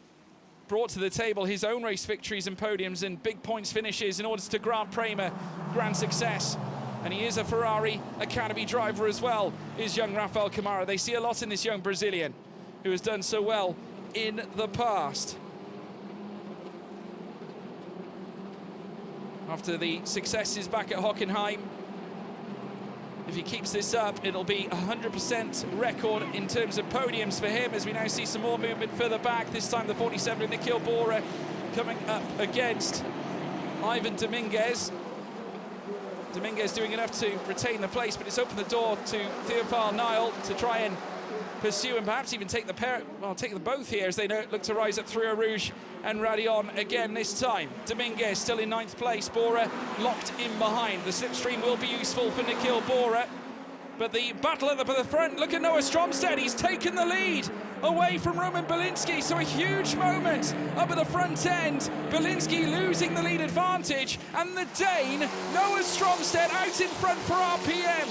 S1: brought to the table his own race victories and podiums and big points finishes in order to grant Prema grand success. And he is a Ferrari Academy driver as well, is young Rafael Camara. They see a lot in this young Brazilian who has done so well in the past. after the successes back at Hockenheim. If he keeps this up, it'll be 100% record in terms of podiums for him, as we now see some more movement further back. This time the 47 Nikhil Bora coming up against Ivan Dominguez. Dominguez doing enough to retain the place, but it's opened the door to Theophile Nile to try and pursue and perhaps even take the pair, well, take them both here as they look to rise up through Eau Rouge and Radion again this time. Dominguez still in 9th place, Bora locked in behind. The slipstream will be useful for Nikhil Bora, but the battle at the front, look at Noah Stromstead, he's taken the lead away from Roman Belinsky, so a huge moment up at the front end. Belinsky losing the lead advantage, and the Dane, Noah Stromstead, out in front for RPM.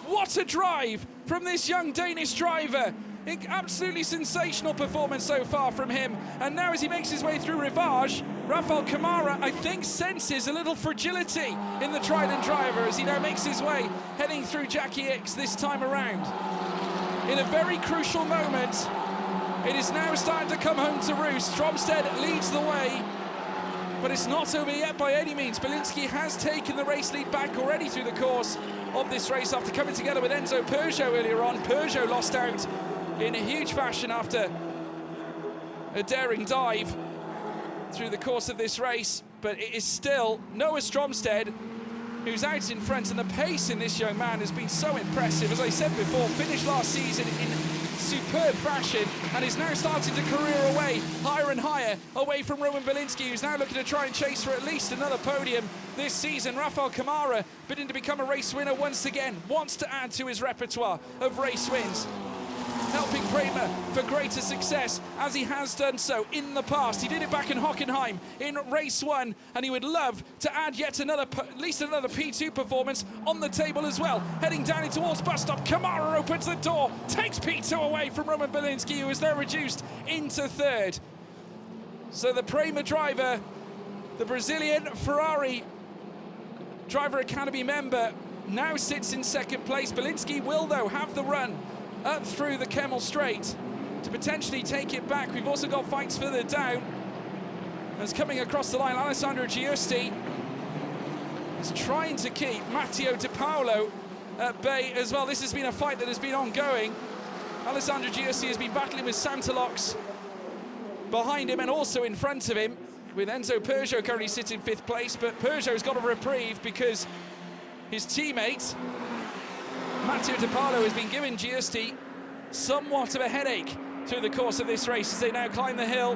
S1: What a drive from this young Danish driver. Absolutely sensational performance so far from him. And now as he makes his way through Rivage, Rafael Camara, I think, senses a little fragility in the Trident driver as he now makes his way heading through Jackie X this time around. In a very crucial moment, it is now starting to come home to roost. Stromstead leads the way, but it's not over yet by any means. Belinsky has taken the race lead back already through the course of this race after coming together with Enzo Peugeot earlier on. Peugeot lost out in a huge fashion after a daring dive through the course of this race, but it is still Noah Stromstead who's out in front, and the pace in this young man has been so impressive. As I said before, finished last season in superb fashion and is now starting to career away higher and higher away from Roman Belinsky, who's now looking to try and chase for at least another podium this season. Rafael Camara, bidding to become a race winner once again, wants to add to his repertoire of race wins, helping Kramer for greater success as he has done so in the past. He did it back in Hockenheim in race 1, and he would love to add yet another, at least another P2 performance on the table as well. Heading down in towards bus stop, Camara opens the door, takes P2 away from Roman Belinsky, who is there reduced into 3rd. So the Prema driver, the Brazilian Ferrari Driver Academy member, now sits in 2nd place. Belinsky will, though, have the run up through the Kemmel Straight to potentially take it back. We've also got fights further down. As coming across the line, Alessandro Giusti is trying to keep Matteo De Paolo at bay as well. This has been a fight that has been ongoing. Alessandro Giusti has been battling with Santalox behind him and also in front of him, with Enzo Peugeot currently sitting 5th place, but Peugeot's got a reprieve because his teammate Matteo De Paolo has been giving Giusti somewhat of a headache through the course of this race as they now climb the hill.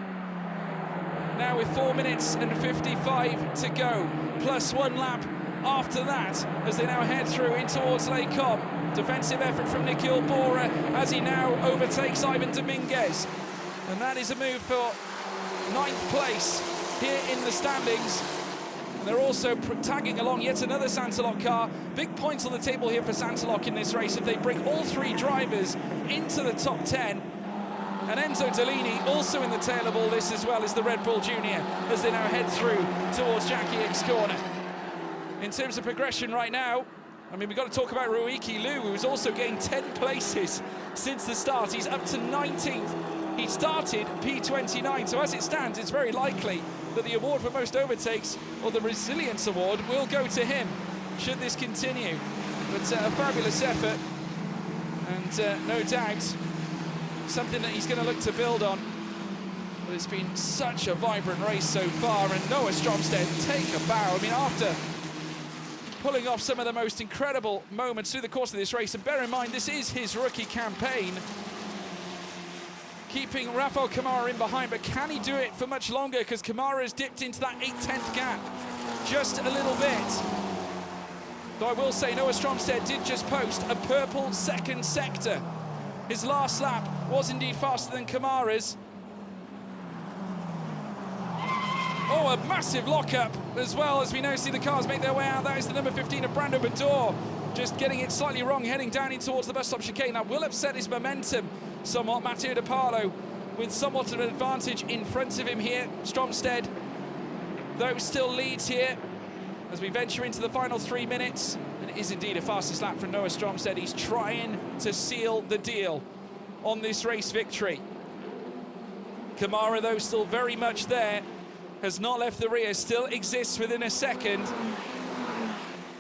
S1: Now with 4 minutes and 55 to go, plus 1 lap after that, as they now head through in towards Les Combes. Defensive effort from Nikhil Bora as he now overtakes Ivan Dominguez. And that is a move for 9th place here in the standings. They're also tagging along yet another Santaloc car. Big points on the table here for Santaloc in this race if they bring all 3 drivers into the top 10. And Enzo Delini also in the tail of all this, as well as the Red Bull Junior, as they now head through towards Jackie X corner. In terms of progression right now, I mean, we've got to talk about Ruiki Liu, who's also gained 10 places since the start. He's up to 19th. He started P29, so as it stands, it's very likely that the award for most overtakes, or the Resilience Award, will go to him, should this continue. But a fabulous effort, and no doubt, something that he's going to look to build on. But it's been such a vibrant race so far, and Noah Stromstead take a bow. I mean, after pulling off some of the most incredible moments through the course of this race, and bear in mind, this is his rookie campaign, keeping Rafael Camara in behind, but can he do it for much longer? Because Camara has dipped into that 8/10 gap just a little bit. Though I will say Noah Stromstead did just post a purple 2nd sector. His last lap was indeed faster than Camara's. Oh, a massive lockup as well, as we now see the cars make their way out. That is the number 15 of Brando Bador, just getting it slightly wrong, heading down in towards the bus stop chicane. That will upset his momentum somewhat. Matteo De Paolo with somewhat of an advantage in front of him here. Stromstead, though, still leads here as we venture into the final 3 minutes. And it is indeed a fastest lap from Noah Stromstead. He's trying to seal the deal on this race victory. Camara, though, still very much there, has not left the rear, still exists within a second.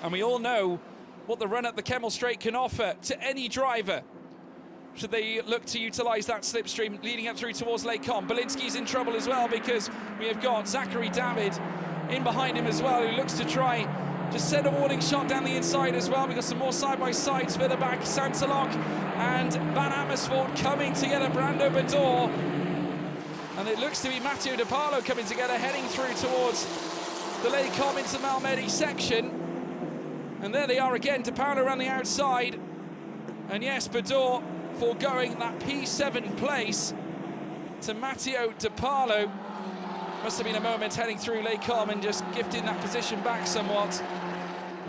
S1: And we all know what the run up the Kemmel Straight can offer to any driver, should they look to utilise that slipstream leading up through towards Lake Com. Belinsky's in trouble as well, because we have got Zachary David in behind him as well, who looks to try to send a warning shot down the inside as well. We've got some more side-by-sides further back. Santalok and Van Amersfoort coming together, Brando Bador. And it looks to be Matteo De Paulo coming together, heading through towards the Lake Com into Malmedy section. And there they are again, De Paulo around the outside. And yes, Bador foregoing that P7 place to Matteo De Paulo. Must have been a moment heading through Lake Com and just gifting that position back somewhat.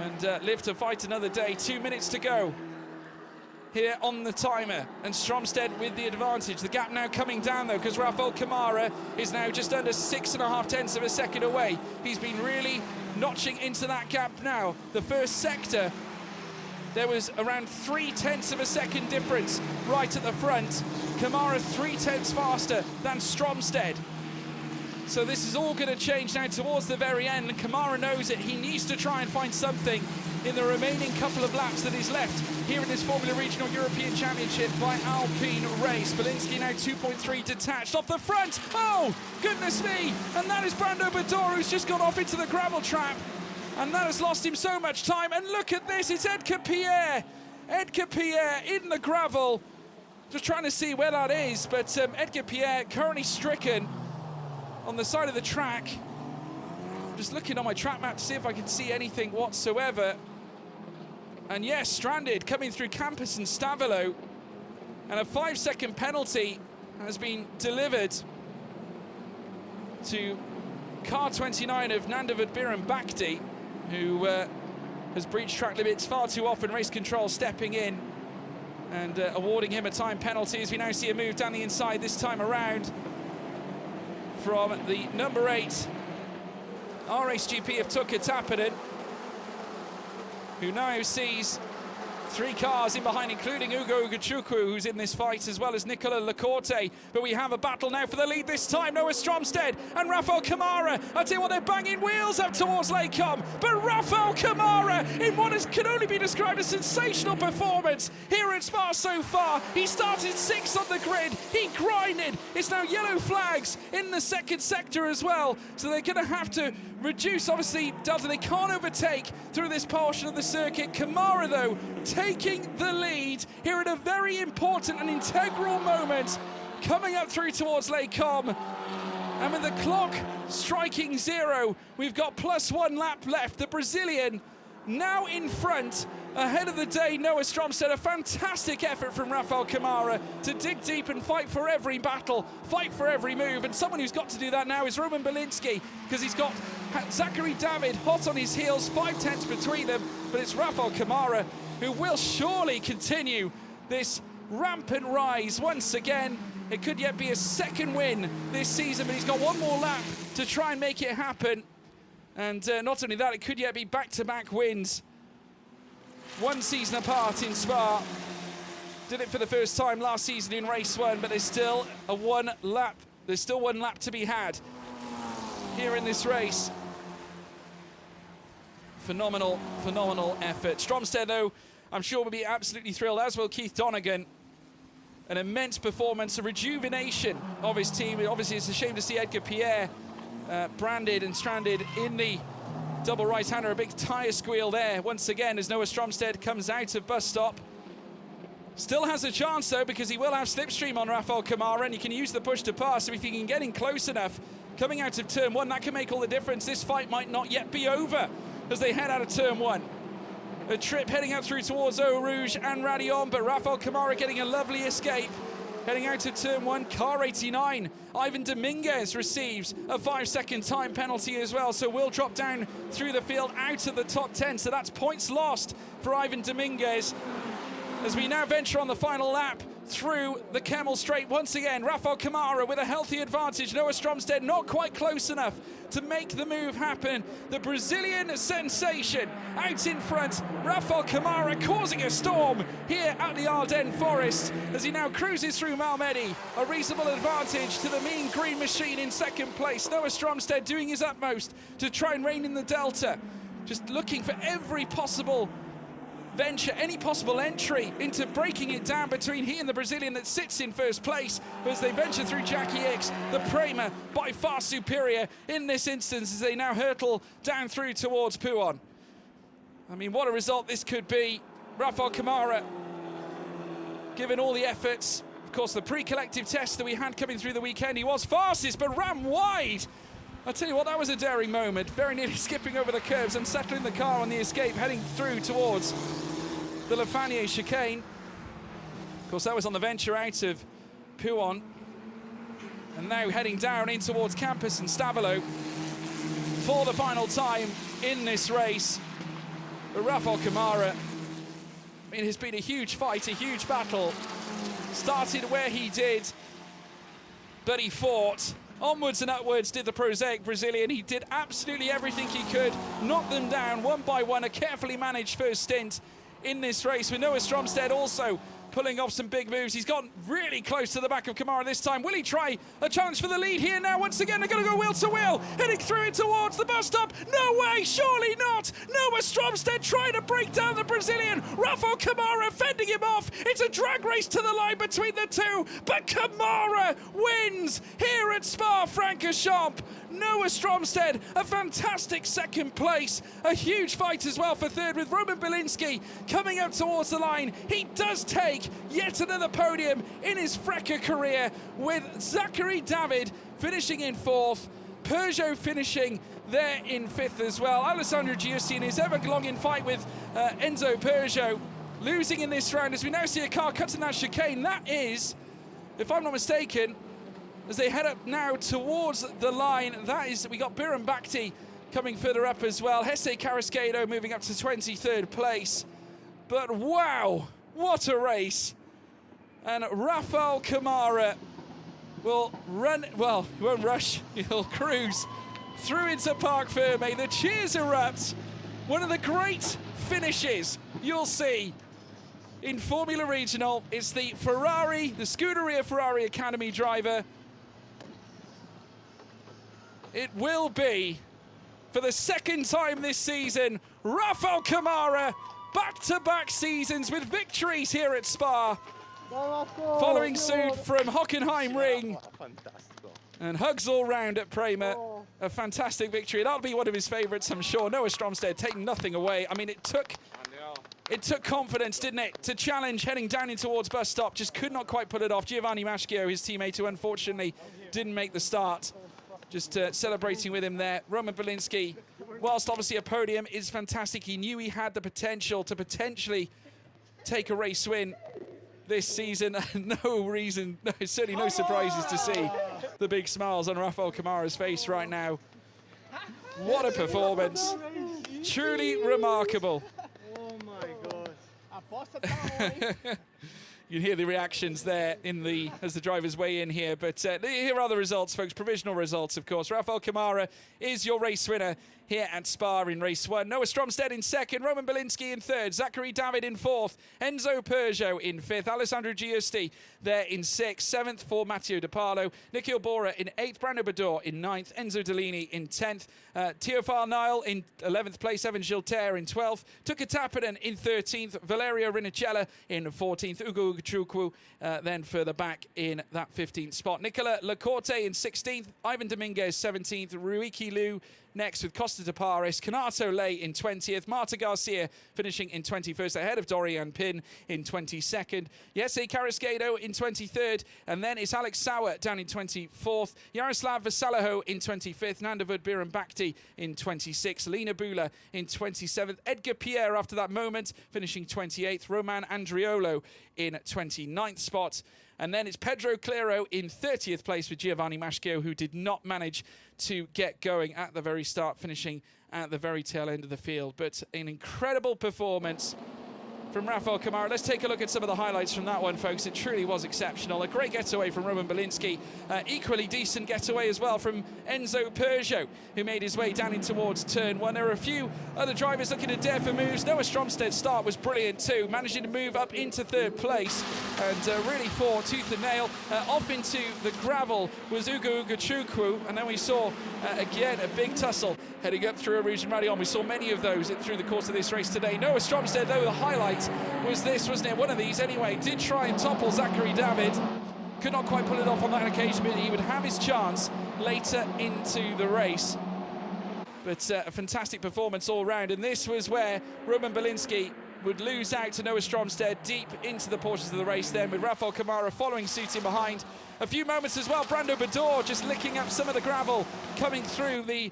S1: And live to fight another day. 2 minutes to go here on the timer, and Stromstead with the advantage. The gap now coming down though, because Rafael Camara is now just under 6.5 tenths of a second away. He's been really notching into that gap now. The first sector, there was around 3 tenths of a second difference right at the front. Camara 3 tenths faster than Stromstead. So this is all going to change now towards the very end, and Camara knows it. He needs to try and find something in the remaining couple of laps that is left here in this Formula Regional European Championship by Alpine race. Belinsky now 2.3 detached off the front. Oh, goodness me! And that is Brando Bador, who's just got off into the gravel trap. And that has lost him so much time. And look at this, it's Edgar Pierre. Edgar Pierre in the gravel. Just trying to see where that is, but Edgar Pierre currently stricken on the side of the track. Just looking on my track map to see if I can see anything whatsoever. And yes, stranded coming through Campus and Stavilo. And a 5-second penalty has been delivered to car 29 of Nandavid Biram Bakhti, who has breached track limits far too often. Race control stepping in and awarding him a time penalty, as we now see a move down the inside this time around from the number 8 RHGP of Tuka Tapinen, who now sees 3 cars in behind, including Ugo Ugachukwu, who's in this fight, as well as Nicola Lacorte. But we have a battle now for the lead this time. Noah Stromstead and Rafael Camara. I tell you what, they're banging wheels up towards Lake Com. But Rafael Camara, in what can only be described as sensational performance here at Spa so far. He started 6th on the grid. He grinded. It's now yellow flags in the second sector as well. So they're going to have to reduce, obviously, Delta. They can't overtake through this portion of the circuit. Camara, though, taking the lead here at a very important and integral moment, coming up through towards Lake Com. And with the clock striking 0, we've got +1 lap left. The Brazilian now in front, ahead of the day. Noah Stromstead, a fantastic effort from Rafael Camara to dig deep and fight for every battle, fight for every move. And someone who's got to do that now is Roman Belinsky, because he's got Zachary David hot on his heels, 5 tenths between them. But it's Rafael Camara who will surely continue this rampant rise once again. It could yet be a second win this season, but he's got 1 more lap to try and make it happen. And not only that, it could yet be back-to-back wins. 1 season apart in Spa. Did it for the first time last season in race 1, but there's still a 1 lap. There's still 1 lap to be had here in this race. Phenomenal, phenomenal effort. Stromstead, though, I'm sure will be absolutely thrilled, as will Keith Donegan. An immense performance, a rejuvenation of his team. Obviously, it's a shame to see Edgar Pierre branded and stranded in the double right-hander. A big tyre squeal there once again as Noah Stromstead comes out of bus stop. Still has a chance, though, because he will have slipstream on Rafael Camara, and he can use the push to pass. So if he can get in close enough coming out of turn 1, that can make all the difference. This fight might not yet be over as they head out of turn 1. A trip heading up through towards Eau Rouge and Radion, but Rafael Camara getting a lovely escape. Heading out to turn 1, car 89. Ivan Dominguez receives a 5-second time penalty as well, so will drop down through the field out of the top 10. So that's points lost for Ivan Dominguez as we now venture on the final lap through the Camel Straight once again. Rafael Camara with a healthy advantage. Noah Stromstead not quite close enough to make the move happen. The Brazilian sensation out in front. Rafael Camara causing a storm here at the Ardennes Forest as he now cruises through Malmedy. A reasonable advantage to the mean green machine in second place. Noah Stromstead doing his utmost to try and rein in the Delta. Just looking for every possible venture, any possible entry into breaking it down between he and the Brazilian that sits in first place. But as they venture through Jackie X, the Prema by far superior in this instance as they now hurtle down through towards Podium. I mean, what a result this could be. Rafael Camara, given all the efforts, of course, the pre-collective test that we had coming through the weekend, he was fastest but ran wide. I'll tell you what, that was a daring moment. Very nearly skipping over the curves and settling the car on the escape, heading through towards the Le Fanier chicane. Of course, that was on the venture out of Podium. And now heading down in towards Campus and Stavolo for the final time in this race. But Rafael Camara, I mean, it's been a huge fight, a huge battle. Started where he did, but he fought. Onwards and upwards did the prosaic Brazilian. He did absolutely everything he could, knocked them down one by one. A carefully managed first stint in this race, with Noah Stromstead also pulling off some big moves. He's gotten really close to the back of Camara this time. Will he try a challenge for the lead here now? Once again, they're going to go wheel to wheel, heading through it towards the bus stop. No way, surely not. Noah Stromstead trying to break down the Brazilian. Rafael Camara fending him off. It's a drag race to the line between the two, but Camara wins here at Spa-Francorchamps. Noah Stromstead, a fantastic second place. A huge fight as well for third, with Roman Bielinski coming up towards the line. He does take yet another podium in his Freca career, with Zachary David finishing in fourth, Peugeot finishing there in fifth as well. Alessandro Giusti in his ever-longing fight with Enzo Peugeot, losing in this round as we now see a car cutting that chicane. That is, if I'm not mistaken, as they head up now towards the line, that is, we got Biram Bakhti coming further up as well. Jesse Carrasquedo moving up to 23rd place. But wow, what a race. And Rafael Camara will run, well, he won't rush, he'll cruise through into Parc Ferme. The cheers erupt. One of the great finishes you'll see in Formula Regional. It's the Ferrari, the Scuderia Ferrari Academy driver. It will be, for the second time this season, Rafael Camara, back-to-back seasons with victories here at Spa. Following suit from Hockenheim Ring. And hugs all round at Prema. A fantastic victory. That'll be one of his favourites, I'm sure. Noah Stromstead taking nothing away. I mean, it took confidence, didn't it, to challenge heading down in towards bus stop. Just could not quite pull it off. Giovanni Maschio, his teammate, who unfortunately didn't make the start. Just celebrating with him there. Roman Bielinski, whilst obviously a podium is fantastic, he knew he had the potential to potentially take a race win this season. Certainly no surprises to see the big smiles on Rafael Camara's face right now. What a performance. Truly remarkable.
S2: Oh my God.
S1: You can hear the reactions there as the drivers weigh in here. But here are the results, folks. Provisional results, of course. Rafael Camara is your race winner here at Spa in race one. Noah Stromstead in second, Roman Bielinski in third, Zachary David in fourth, Enzo Peugeot in fifth, Alessandro Giusti there in sixth, seventh for Matteo De Parlo, Nikhil Bora in eighth, Brando Bador in ninth, Enzo Delaney in 10th, Teofile Nile in 11th place, Evan Gilter in 12th, Tuka Tapanen in 13th, Valerio Rinicella in 14th, Ugo Uguchukwu then further back in that 15th spot. Nicola Lacorte in 16th, Ivan Dominguez 17th, Ruiki Liu next with Costa de Pares, Canato Lay in 20th, Marta Garcia finishing in 21st ahead of Dorian Pin in 22nd, Jesse Carrasquedo in 23rd, and then it's Alex Sauer down in 24th, Yaroslav Vasalaho in 25th, Nandavud Biram Bakhti in 26th, Lena Bula in 27th, Edgar Pierre after that moment finishing 28th, Roman Andriolo in 29th spot. And then it's Pedro Claro in 30th place with Giovanni Maschio, who did not manage to get going at the very start, finishing at the very tail end of the field. But an incredible performance from Rafał Kamara. Let's take a look at some of the highlights from that one, folks. It truly was exceptional. A great getaway from Roman Bielinski. Equally decent getaway as well from Enzo Peugeot, who made his way down in towards turn one. There were a few other drivers looking to dare for moves. Noah Stromsted's start was brilliant too, managing to move up into third place and really fought tooth and nail. Off into the gravel was Ugo Ugachukwu, and then we saw again a big tussle heading up through Rouge and Radion. We saw many of those through the course of this race today. Noah Stromsted, though, the highlight was this, wasn't it? One of these anyway. Did try and topple Zachary David. Could not quite pull it off on that occasion, but he would have his chance later into the race. But a fantastic performance all round, and this was where Roman Bielinski would lose out to Noah Stromsted deep into the portions of the race then, with Rafał Kamara following suit in behind. A few moments as well, Brando Bador just licking up some of the gravel coming through the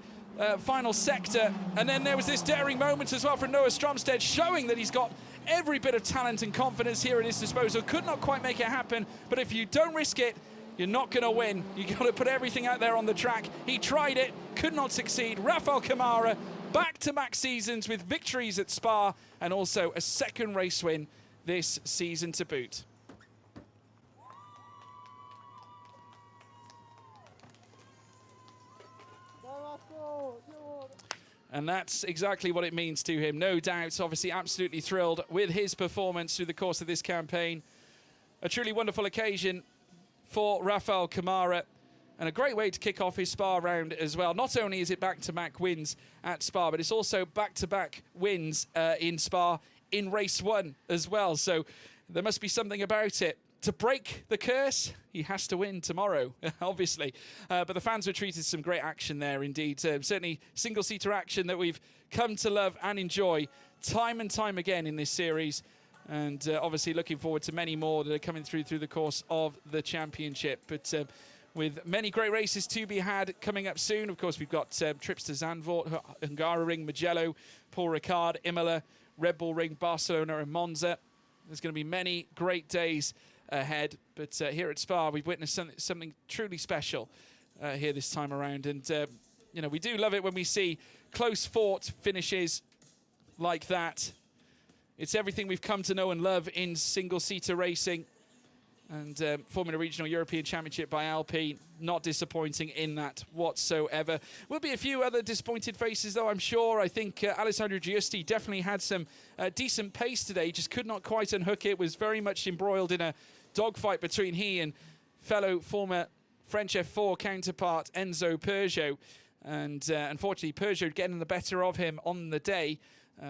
S1: final sector. And then there was this daring moment as well from Noah Stromsted, showing that he's got every bit of talent and confidence here at his disposal. Could not quite make it happen, but if you don't risk it, you're not going to win. You've got to put everything out there on the track. He tried it, could not succeed. Rafał Kamara, back-to-back seasons with victories at Spa and also a second race win this season to boot. And that's exactly what it means to him, no doubt. Obviously absolutely thrilled with his performance through the course of this campaign. A truly wonderful occasion for Rafał Kamara, and a great way to kick off his Spa round as well. Not only is it back-to-back wins at Spa, but it's also back-to-back wins in Spa in race one as well. So there must be something about it. To break the curse, he has to win tomorrow, obviously. But the fans were treated some great action there indeed. Certainly single-seater action that we've come to love and enjoy time and time again in this series. And obviously looking forward to many more that are coming through the course of the championship. But with many great races to be had coming up soon. Of course, we've got trips to Zandvoort, Hungaroring, Mugello, Paul Ricard, Imola, Red Bull Ring, Barcelona and Monza. There's going to be many great days ahead. But here at Spa, we've witnessed something truly special here this time around. And, you know, we do love it when we see close-fought finishes like that. It's everything we've come to know and love in single-seater racing. And Formula Regional European Championship by Alpine, not disappointing in that whatsoever. Will be a few other disappointed faces, though, I'm sure. I think Alessandro Giusti definitely had some decent pace today, just could not quite unhook it, was very much embroiled in a dogfight between he and fellow former French F4 counterpart Enzo Peugeot. And unfortunately, Peugeot getting the better of him on the day.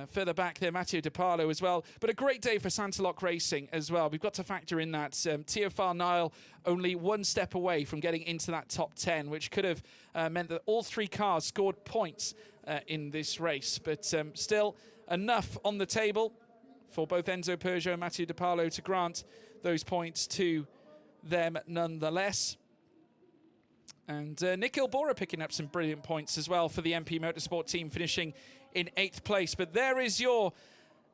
S1: Further back there, Matteo De Parlo as well. But a great day for Santalok Racing as well. We've got to factor in that Teofar Nile only one step away from getting into that top 10, which could have meant that all three cars scored points in this race. But still enough on the table for both Enzo Peugeot and Matteo De Parlo to grant those points to them nonetheless. And Nick Ilbora picking up some brilliant points as well for the MP Motorsport team, finishing in 8th place. But there is your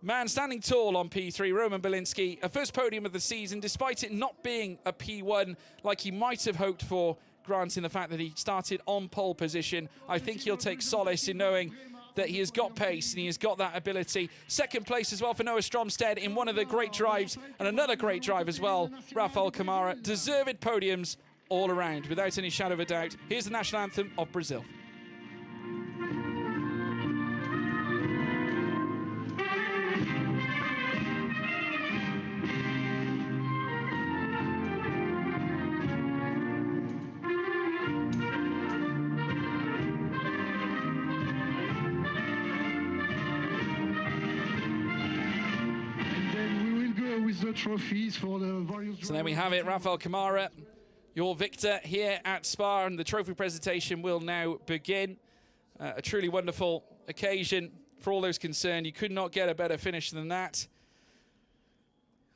S1: man standing tall on P3, Roman Bielinski. A first podium of the season, despite it not being a P1 like he might have hoped for, granting the fact that he started on pole position. I think he'll take solace in knowing that he has got pace and he has got that ability. 2nd place as well for Noah Stromsted in one of the great drives, and another great drive as well, Rafał Kamara. Deserved podiums all around, without any shadow of a doubt. Here's the national anthem of Brazil. So there we have it, Rafał Kamara, your victor here at Spa, and the trophy presentation will now begin. A truly wonderful occasion for all those concerned. You could not get a better finish than that.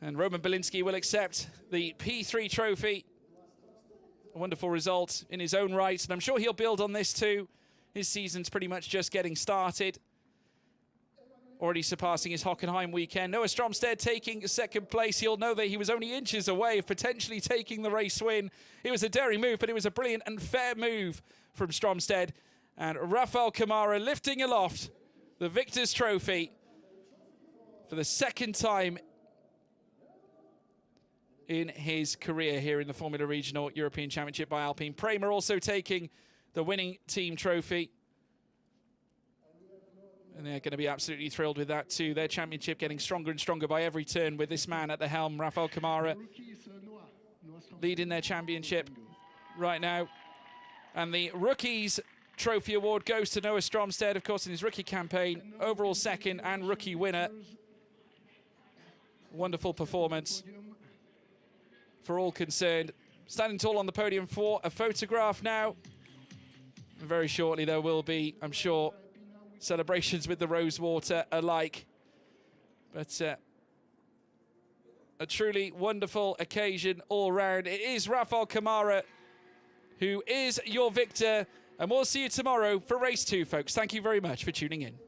S1: And Roman Bielinski will accept the P3 trophy. A wonderful result in his own right, and I'm sure he'll build on this too. His season's pretty much just getting started. Already surpassing his Hockenheim weekend. Noah Stromsted taking 2nd place. He'll know that he was only inches away of potentially taking the race win. It was a daring move, but it was a brilliant and fair move from Stromsted. And Rafał Kamara lifting aloft the victor's trophy for the second time in his career here in the Formula Regional European Championship by Alpine. Prema also taking the winning team trophy. And they're going to be absolutely thrilled with that too. Their championship getting stronger and stronger by every turn with this man at the helm, Rafael Camara, leading their championship right now. And the Rookies Trophy Award goes to Noah Stromstead, of course, in his rookie campaign, overall second and rookie winner. Wonderful performance for all concerned. Standing tall on the podium for a photograph now. Very shortly there will be, I'm sure, celebrations with the Rosewater alike. But a truly wonderful occasion all round. It is Rafael Camara who is your victor. And we'll see you tomorrow for race 2, folks. Thank you very much for tuning in.